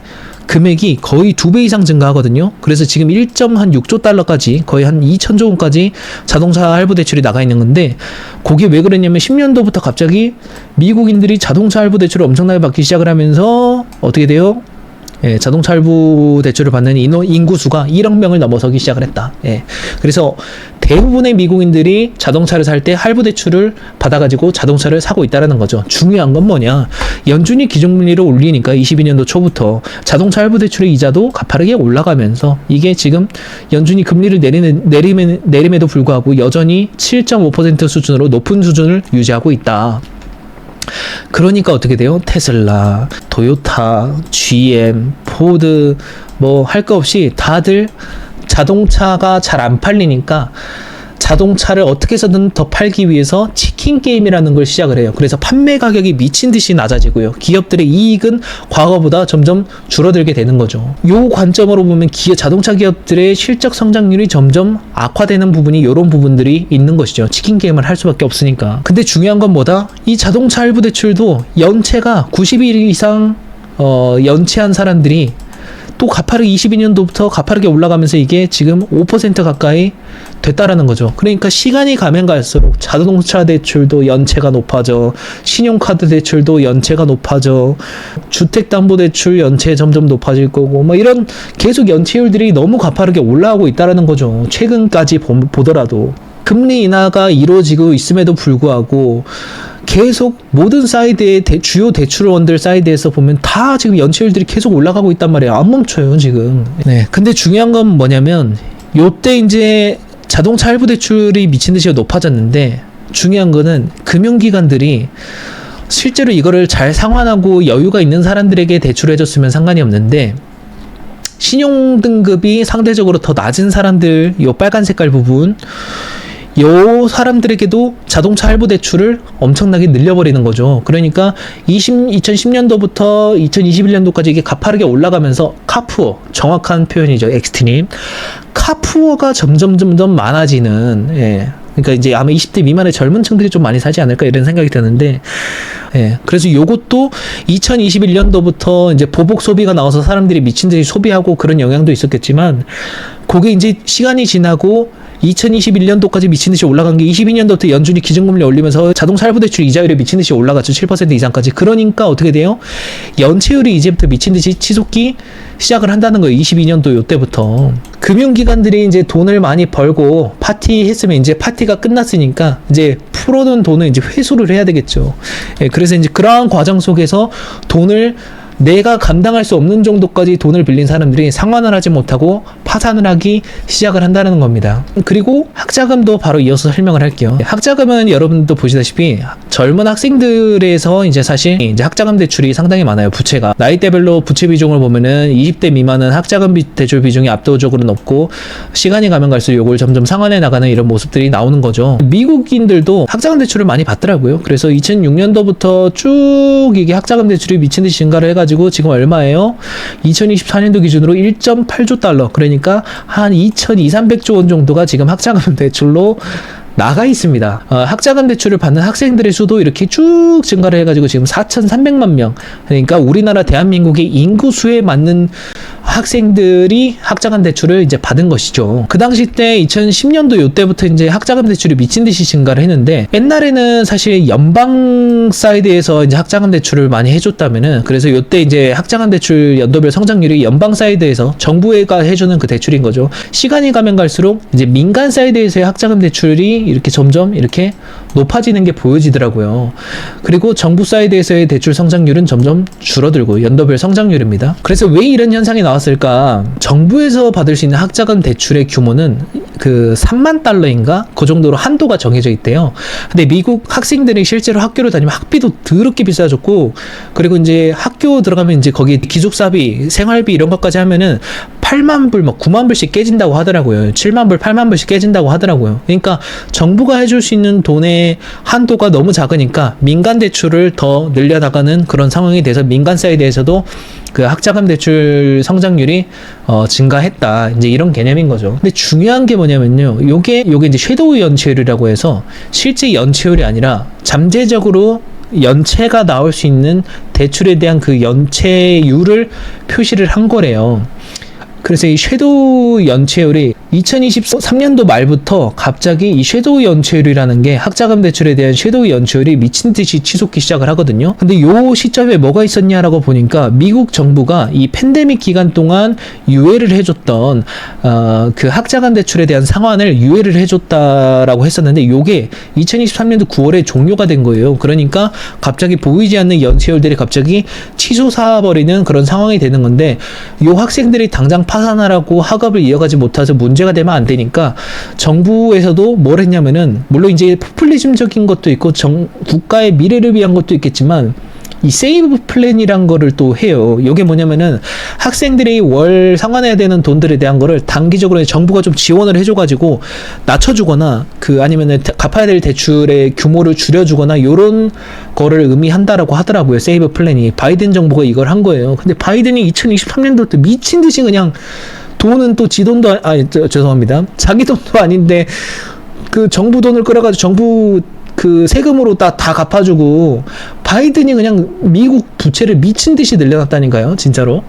금액이 거의 2배 이상 증가하거든요. 그래서 지금 1.6조 달러까지, 거의 한 2천조 원까지 자동차 할부 대출이 나가 있는 건데, 그게 왜 그랬냐면 10년도부터 갑자기 미국인들이 자동차 할부 대출을 엄청나게 받기 시작을 하면서 어떻게 돼요? 예, 자동차 할부 대출을 받는 인구수가 1억 명을 넘어서기 시작을 했다. 예. 그래서 대부분의 미국인들이 자동차를 살 때 할부 대출을 받아가지고 자동차를 사고 있다는 거죠. 중요한 건 뭐냐? 연준이 기준금리를 올리니까 22년도 초부터 자동차 할부 대출의 이자도 가파르게 올라가면서 이게 지금 연준이 금리를 내림에도 불구하고 여전히 7.5% 수준으로 높은 수준을 유지하고 있다. 그러니까 어떻게 돼요? 테슬라, 토요타, GM, 포드 뭐 할 거 없이 다들 자동차가 잘 안 팔리니까 자동차를 어떻게 해서든 더 팔기 위해서 치킨 게임이라는 걸 시작을 해요. 그래서 판매 가격이 미친 듯이 낮아지고요. 기업들의 이익은 과거보다 점점 줄어들게 되는 거죠. 요 관점으로 보면 자동차 기업들의 실적 성장률이 점점 악화되는 부분이 이런 부분들이 있는 것이죠. 치킨 게임을 할 수밖에 없으니까. 근데 중요한 건 뭐다? 이 자동차 할부 대출도 연체가 90일 이상 연체한 사람들이 또 가파르게 22년도부터 가파르게 올라가면서 이게 지금 5% 가까이 됐다라는 거죠. 그러니까 시간이 가면 갈수록 자동차 대출도 연체가 높아져, 신용카드 대출도 연체가 높아져, 주택담보대출 연체 점점 높아질 거고, 뭐 이런 계속 연체율들이 너무 가파르게 올라가고 있다라는 거죠. 최근까지 보더라도. 금리 인하가 이루어지고 있음에도 불구하고 계속 모든 사이드의 주요 대출원들 사이드에서 보면 다 지금 연체율들이 계속 올라가고 있단 말이에요. 안 멈춰요, 지금. 네. 근데 중요한 건 뭐냐면, 요때 이제 자동차 할부 대출이 미친 듯이 높아졌는데, 중요한 거는 금융기관들이 실제로 이거를 잘 상환하고 여유가 있는 사람들에게 대출을 해줬으면 상관이 없는데, 신용 등급이 상대적으로 더 낮은 사람들, 요 빨간 색깔 부분, 요 사람들에게도 자동차 할부 대출을 엄청나게 늘려버리는 거죠. 그러니까 2010년도부터 2021년도까지 이게 가파르게 올라가면서 카푸어, 정확한 표현이죠. 엑스트림. 카푸어가 점점 많아지는, 예. 그러니까 이제 아마 20대 미만의 젊은 층들이 좀 많이 사지 않을까 이런 생각이 드는데, 예. 그래서 요것도 2021년도부터 이제 보복 소비가 나와서 사람들이 미친 듯이 소비하고 그런 영향도 있었겠지만, 그게 이제 시간이 지나고 2021년도까지 미친 듯이 올라간 게 22년도부터 연준이 기준금리 올리면서 자동차 할부 대출 이자율이 미친 듯이 올라갔죠. 7% 이상까지. 그러니까 어떻게 돼요? 연체율이 이제부터 미친 듯이 치솟기 시작을 한다는 거예요. 22년도 요때부터. 금융기관들이 이제 돈을 많이 벌고 파티했으면 이제 파티가 끝났으니까 이제 풀어둔 돈을 이제 회수를 해야 되겠죠. 예, 그래서 이제 그러한 과정 속에서 돈을 내가 감당할 수 없는 정도까지 돈을 빌린 사람들이 상환을 하지 못하고 파산을 하기 시작을 한다는 겁니다. 그리고 학자금도 바로 이어서 설명을 할게요. 학자금은 여러분도 보시다시피 젊은 학생들에서 이제 사실 이제 학자금 대출이 상당히 많아요. 부채가. 나이대별로 부채 비중을 보면은 20대 미만은 학자금 대출 비중이 압도적으로 높고 시간이 가면 갈수록 이걸 점점 상환해 나가는 이런 모습들이 나오는 거죠. 미국인들도 학자금 대출을 많이 받더라고요. 그래서 2006년도부터 쭉 이게 학자금 대출이 미친 듯이 증가를 해가지고 지금 얼마예요? 2024년도 기준으로 1.8조 달러, 그러니까 한 2,200~300조 원 정도가 지금 학자금 대출로 나가 있습니다. 학자금 대출을 받는 학생들의 수도 이렇게 쭉 증가를 해가지고 지금 4,300만 명, 그러니까 우리나라 대한민국의 인구수에 맞는 학생들이 학자금 대출을 이제 받은 것이죠. 그 당시 때 2010년도 요때부터 이제 학자금 대출이 미친 듯이 증가를 했는데, 옛날에는 사실 연방 사이드에서 이제 학자금 대출을 많이 해줬다면은, 그래서 요때 이제 학자금 대출 연도별 성장률이 연방 사이드에서 정부가 해주는 그 대출인 거죠. 시간이 가면 갈수록 이제 민간 사이드에서의 학자금 대출이 이렇게 점점 이렇게 높아지는 게 보여지더라고요. 그리고 정부 사이드에서의 대출 성장률은 점점 줄어들고 연도별 성장률입니다. 그래서 왜 이런 현상이 나왔을까? 정부에서 받을 수 있는 학자금 대출의 규모는 그 3만 달러인가? 그 정도로 한도가 정해져 있대요. 근데 미국 학생들이 실제로 학교를 다니면 학비도 더럽게 비싸졌고, 그리고 이제 학교 들어가면 이제 거기 기숙사비, 생활비 이런 것까지 하면은 8만 불, 막 9만 불씩 깨진다고 하더라고요. 7만 불, 8만 불씩 깨진다고 하더라고요. 그러니까 정부가 해줄 수 있는 돈의 한도가 너무 작으니까 민간 대출을 더 늘려나가는 그런 상황이 돼서 민간 사이드에서도 그 학자금 대출 성장률이 증가했다. 이제 이런 개념인 거죠. 근데 중요한 게 뭐냐면요. 요게 이제 섀도우 연체율이라고 해서 실제 연체율이 아니라 잠재적으로 연체가 나올 수 있는 대출에 대한 그 연체율을 표시를 한 거래요. 그래서 이 섀도우 연체율이 2023년도 말부터 갑자기 이 섀도우 연체율이라는 게 학자금 대출에 대한 섀도우 연체율이 미친 듯이 치솟기 시작을 하거든요. 근데 요 시점에 뭐가 있었냐라고 보니까 미국 정부가 이 팬데믹 기간 동안 유예를 해줬던 그 학자금 대출에 대한 상환을 유예를 해줬다라고 했었는데, 요게 2023년도 9월에 종료가 된 거예요. 그러니까 갑자기 보이지 않는 연체율들이 갑자기 치솟아버리는 그런 상황이 되는 건데, 요 학생들이 당장 파산하라고 학업을 이어가지 못해서 문제가 되면 안 되니까 정부에서도 뭘 했냐면은, 물론 이제 포퓰리즘적인 것도 있고 국가의 미래를 위한 것도 있겠지만 이 세이브 플랜이란 거를 또 해요. 이게 뭐냐면은 학생들이 월 상환해야 되는 돈들에 대한 거를 단기적으로 정부가 좀 지원을 해줘가지고 낮춰주거나 아니면은 갚아야 될 대출의 규모를 줄여주거나 요런 거를 의미한다라고 하더라고요. 세이브 플랜이. 바이든 정부가 이걸 한 거예요. 근데 바이든이 2023년도부터 미친 듯이 그냥 돈은 또 지 돈도 죄송합니다. 자기 돈도 아닌데 그 정부 돈을 끌어가지고 정부 그 세금으로 다 갚아주고, 바이든이 그냥 미국 부채를 미친 듯이 늘려놨다니까요, 진짜로.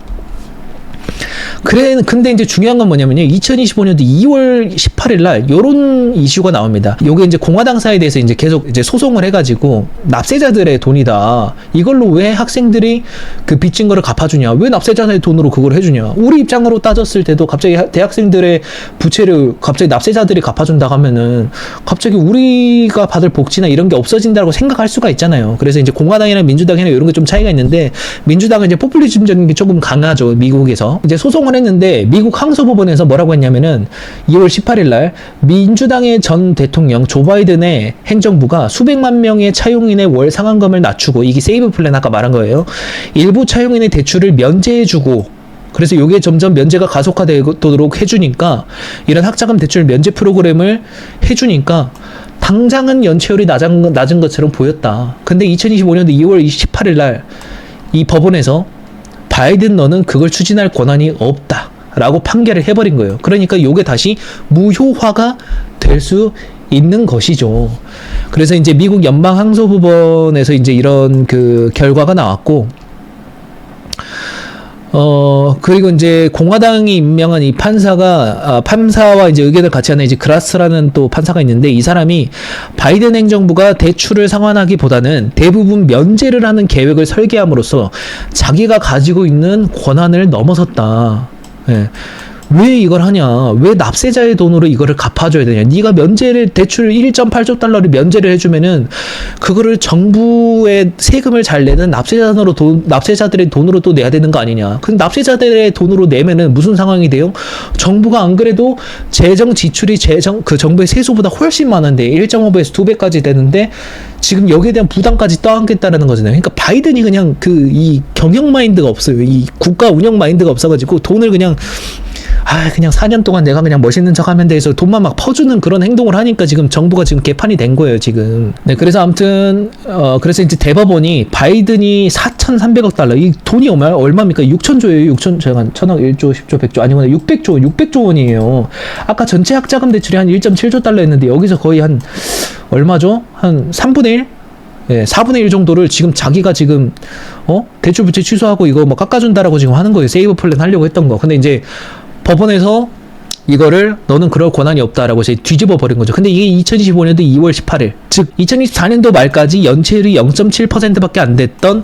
그래, 근데 이제 중요한 건 뭐냐면요. 2025년도 2월 18일 날 요런 이슈가 나옵니다. 요게 이제 공화당사에 대해서 이제 계속 이제 소송을 해가지고 납세자들의 돈이다. 이걸로 왜 학생들이 그 빚진 거를 갚아주냐? 왜 납세자의 돈으로 그걸 해주냐? 우리 입장으로 따졌을 때도 갑자기 대학생들의 부채를 갑자기 납세자들이 갚아준다고 하면은 갑자기 우리가 받을 복지나 이런 게 없어진다고 생각할 수가 있잖아요. 그래서 이제 공화당이나 민주당이나 이런 게 좀 차이가 있는데 민주당은 이제 포퓰리즘적인 게 조금 강하죠. 미국에서. 이제 소송을 했는데 미국 항소법원에서 뭐라고 했냐면은 2월 18일 날 민주당의 전 대통령 조 바이든의 행정부가 수백만 명의 차용인의 월 상환금을 낮추고 이게 세이브 플랜 아까 말한 거예요. 일부 차용인의 대출을 면제해주고 그래서 이게 점점 면제가 가속화되도록 해주니까 이런 학자금 대출 면제 프로그램을 해주니까 당장은 연체율이 낮은 것처럼 보였다. 근데 2025년도 2월 18일 날 이 법원에서 바이든 너는 그걸 추진할 권한이 없다 라고 판결을 해버린 거예요. 그러니까 이게 다시 무효화가 될 수 있는 것이죠. 그래서 이제 미국 연방항소법원에서 이제 이런 그 결과가 나왔고 그리고 이제 공화당이 임명한 이 판사와 이제 의견을 같이 하는 이제 그라스라는 또 판사가 있는데 이 사람이 바이든 행정부가 대출을 상환하기보다는 대부분 면제를 하는 계획을 설계함으로써 자기가 가지고 있는 권한을 넘어섰다. 예. 왜 이걸 하냐? 왜 납세자의 돈으로 이거를 갚아줘야 되냐? 네가 면제를 대출 1.8조 달러를 면제를 해주면은 그거를 정부의 세금을 잘 내는 납세자들의 돈으로 또 내야 되는 거 아니냐? 근데 납세자들의 돈으로 내면은 무슨 상황이 돼요? 정부가 안 그래도 재정 지출이 그 정부의 세수보다 훨씬 많은데 1.5배에서 2배까지 되는데 지금 여기에 대한 부담까지 떠안겠다라는 거잖아요. 그러니까 바이든이 그냥 이 경영 마인드가 없어요. 이 국가 운영 마인드가 없어가지고 돈을 그냥 4년 동안 내가 그냥 멋있는 척 하면 돼서 돈만 막 퍼주는 그런 행동을 하니까 지금 정부가 지금 개판이 된 거예요, 지금. 네, 그래서 아무튼, 그래서 이제 대법원이 바이든이 4,300억 달러, 이 돈이 얼마입니까? 6,000조예요, 6,000조, 1,000억, 1조, 10조, 100조, 아니구나, 600조 원이에요. 아까 전체 학자금 대출이 한 1.7조 달러 했는데, 여기서 거의 얼마죠? 한 3분의 1? 예, 4분의 1 정도를 지금 자기가 지금, 대출 부채 취소하고 이거 뭐 깎아준다라고 지금 하는 거예요. 세이브 플랜 하려고 했던 거. 근데 이제, 법원에서 이거를 너는 그럴 권한이 없다라고 이제 뒤집어 버린 거죠. 근데 이게 2025년도 2월 18일, 즉 2024년도 말까지 연체율이 0.7%밖에 안 됐던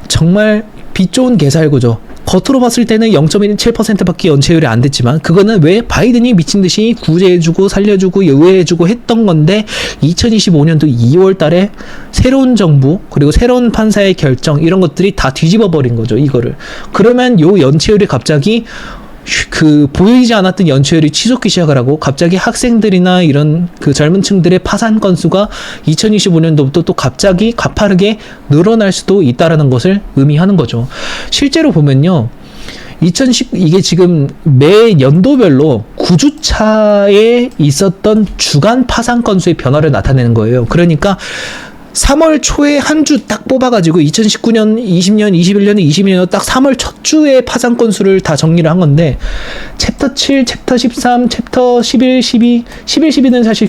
정말 빚 좋은 개살구죠. 겉으로 봤을 때는 0.17%밖에 연체율이 안 됐지만 그거는 왜 바이든이 미친 듯이 구제해주고 살려주고 의회해주고 했던 건데 2025년도 2월 달에 새로운 정부 그리고 새로운 판사의 결정 이런 것들이 다 뒤집어 버린 거죠. 이거를. 그러면 요 연체율이 갑자기 보이지 않았던 연체율이 치솟기 시작을 하고 갑자기 학생들이나 이런 그 젊은 층들의 파산 건수가 2025년도부터 또 갑자기 가파르게 늘어날 수도 있다라는 것을 의미하는 거죠. 실제로 보면요. 이게 지금 매 연도별로 9주 차에 있었던 주간 파산 건수의 변화를 나타내는 거예요. 그러니까 3월 초에 한 주 딱 뽑아가지고 2019년, 20년, 21년, 22년 딱 3월 첫 주에 파산 건수를 다 정리를 한 건데 챕터 7, 챕터 13, 챕터 11, 12, 11, 12는 사실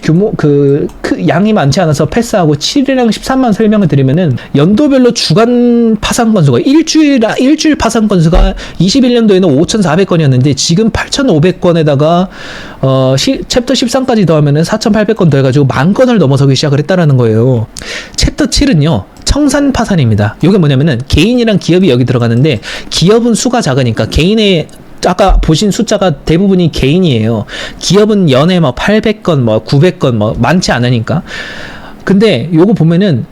양이 많지 않아서 패스하고 7이랑 13만 설명을 드리면은 연도별로 주간 파산 건수가 일주일 파산 건수가 21년도에는 5,400건이었는데 지금 8,500건에다가 챕터 13까지 더하면은 4,800건 더해가지고 10,000건을 넘어서기 시작을 했다라는 거예요. 챕터 7은요. 청산 파산입니다. 이게 뭐냐면은 개인이랑 기업이 여기 들어가는데 기업은 수가 작으니까 개인의 아까 보신 숫자가 대부분이 개인이에요. 기업은 연에 800건, 900건 많지 않으니까. 근데 요거 보면은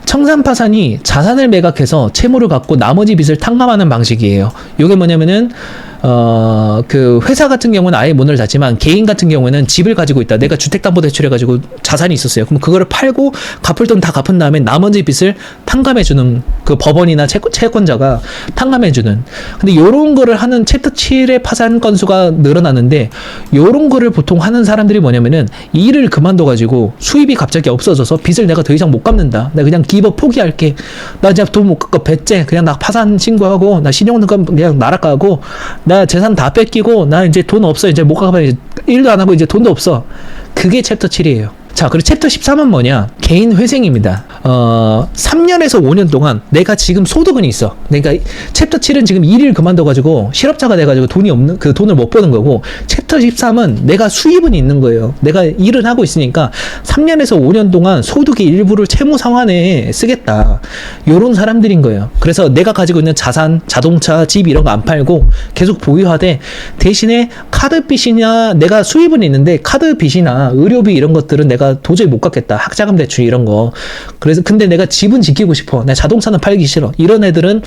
청산 파산이 자산을 매각해서 채무를 갖고 나머지 빚을 탕감하는 방식이에요. 요게 뭐냐면은 그 회사 같은 경우는 아예 문을 닫지만 개인 같은 경우에는 집을 가지고 있다. 내가 주택담보대출 해가지고 자산이 있었어요. 그럼 그거를 팔고 갚을 돈 다 갚은 다음에 나머지 빚을 탕감해주는 그 법원이나 채권자가 탕감해주는. 근데 요런 거를 하는 챕터 7의 파산 건수가 늘어나는데 요런 거를 보통 하는 사람들이 뭐냐면은 일을 그만둬가지고 수입이 갑자기 없어져서 빚을 내가 더 이상 못 갚는다. 내가 그냥 기업 포기할게. 나 이제 돈 못 갚고 배째 그냥 나 파산 신고하고 나 신용등급 그냥 날아가고 나 재산 다 뺏기고 나 이제 돈 없어 이제 못 갚아 일도 안 하고 이제 돈도 없어. 그게 챕터 7이에요. 자, 그리고 챕터 13은 뭐냐? 개인 회생입니다. 3년에서 5년 동안 내가 지금 소득은 있어. 그러니까 챕터 7은 지금 일을 그만둬가지고 실업자가 돼가지고 돈이 없는, 그 돈을 못 버는 거고, 챕터 13은 내가 수입은 있는 거예요. 내가 일을 하고 있으니까 3년에서 5년 동안 소득의 일부를 채무 상환에 쓰겠다. 요런 사람들인 거예요. 그래서 내가 가지고 있는 자산, 자동차, 집 이런 거 안 팔고 계속 보유하되, 대신에 카드 빚이나 내가 수입은 있는데 카드 빚이나 의료비 이런 것들은 내가 도저히 못 갚겠다. 학자금 대출 이런 거. 그래서 근데 내가 집은 지키고 싶어. 내 자동차는 팔기 싫어. 이런 애들은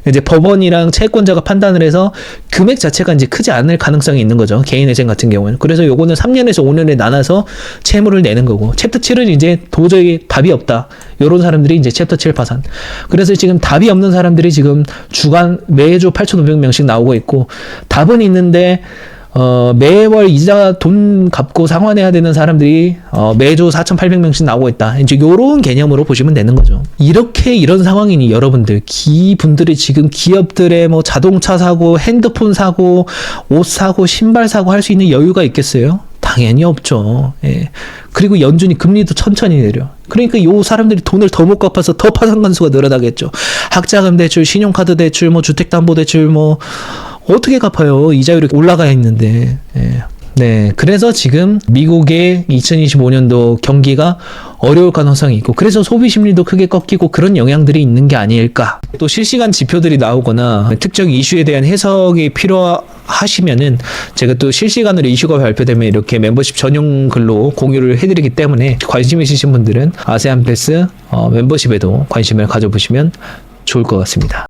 이제 법원이랑 채권자가 판단을 해서 금액 자체가 이제 크지 않을 가능성이 있는 거죠. 개인회생 같은 경우는. 그래서 요거는 3년에서 5년에 나눠서 채무를 내는 거고, 챕터 7은 이제 도저히 답이 없다. 요런 사람들이 이제 챕터 7 파산. 그래서 지금 답이 없는 사람들이 지금 주간 매주 8,500명씩 나오고 있고, 답은 있는데 매월 이자 돈 갚고 상환해야 되는 사람들이 매주 4,800명씩 나오고 있다. 이제 요런 개념으로 보시면 되는 거죠. 이렇게 이런 상황이니 여러분들, 분들이 지금 기업들의 뭐 자동차 사고, 핸드폰 사고, 옷 사고, 신발 사고 할 수 있는 여유가 있겠어요? 당연히 없죠. 예. 그리고 연준이 금리도 천천히 내려. 그러니까 요 사람들이 돈을 더 못 갚아서 더 파산 건수가 늘어나겠죠. 학자금 대출, 신용카드 대출, 뭐 주택담보대출, 뭐 어떻게 갚아요? 이자율이 올라가 있는데. 예. 네. 그래서 지금 미국의 2025년도 경기가 어려울 가능성이 있고, 그래서 소비 심리도 크게 꺾이고 그런 영향들이 있는 게 아닐까. 또 실시간 지표들이 나오거나 특정 이슈에 대한 해석이 필요하시면은 제가 또 실시간으로 이슈가 발표되면 이렇게 멤버십 전용 글로 공유를 해드리기 때문에 관심 있으신 분들은 아세안 패스 멤버십에도 관심을 가져보시면 좋을 것 같습니다.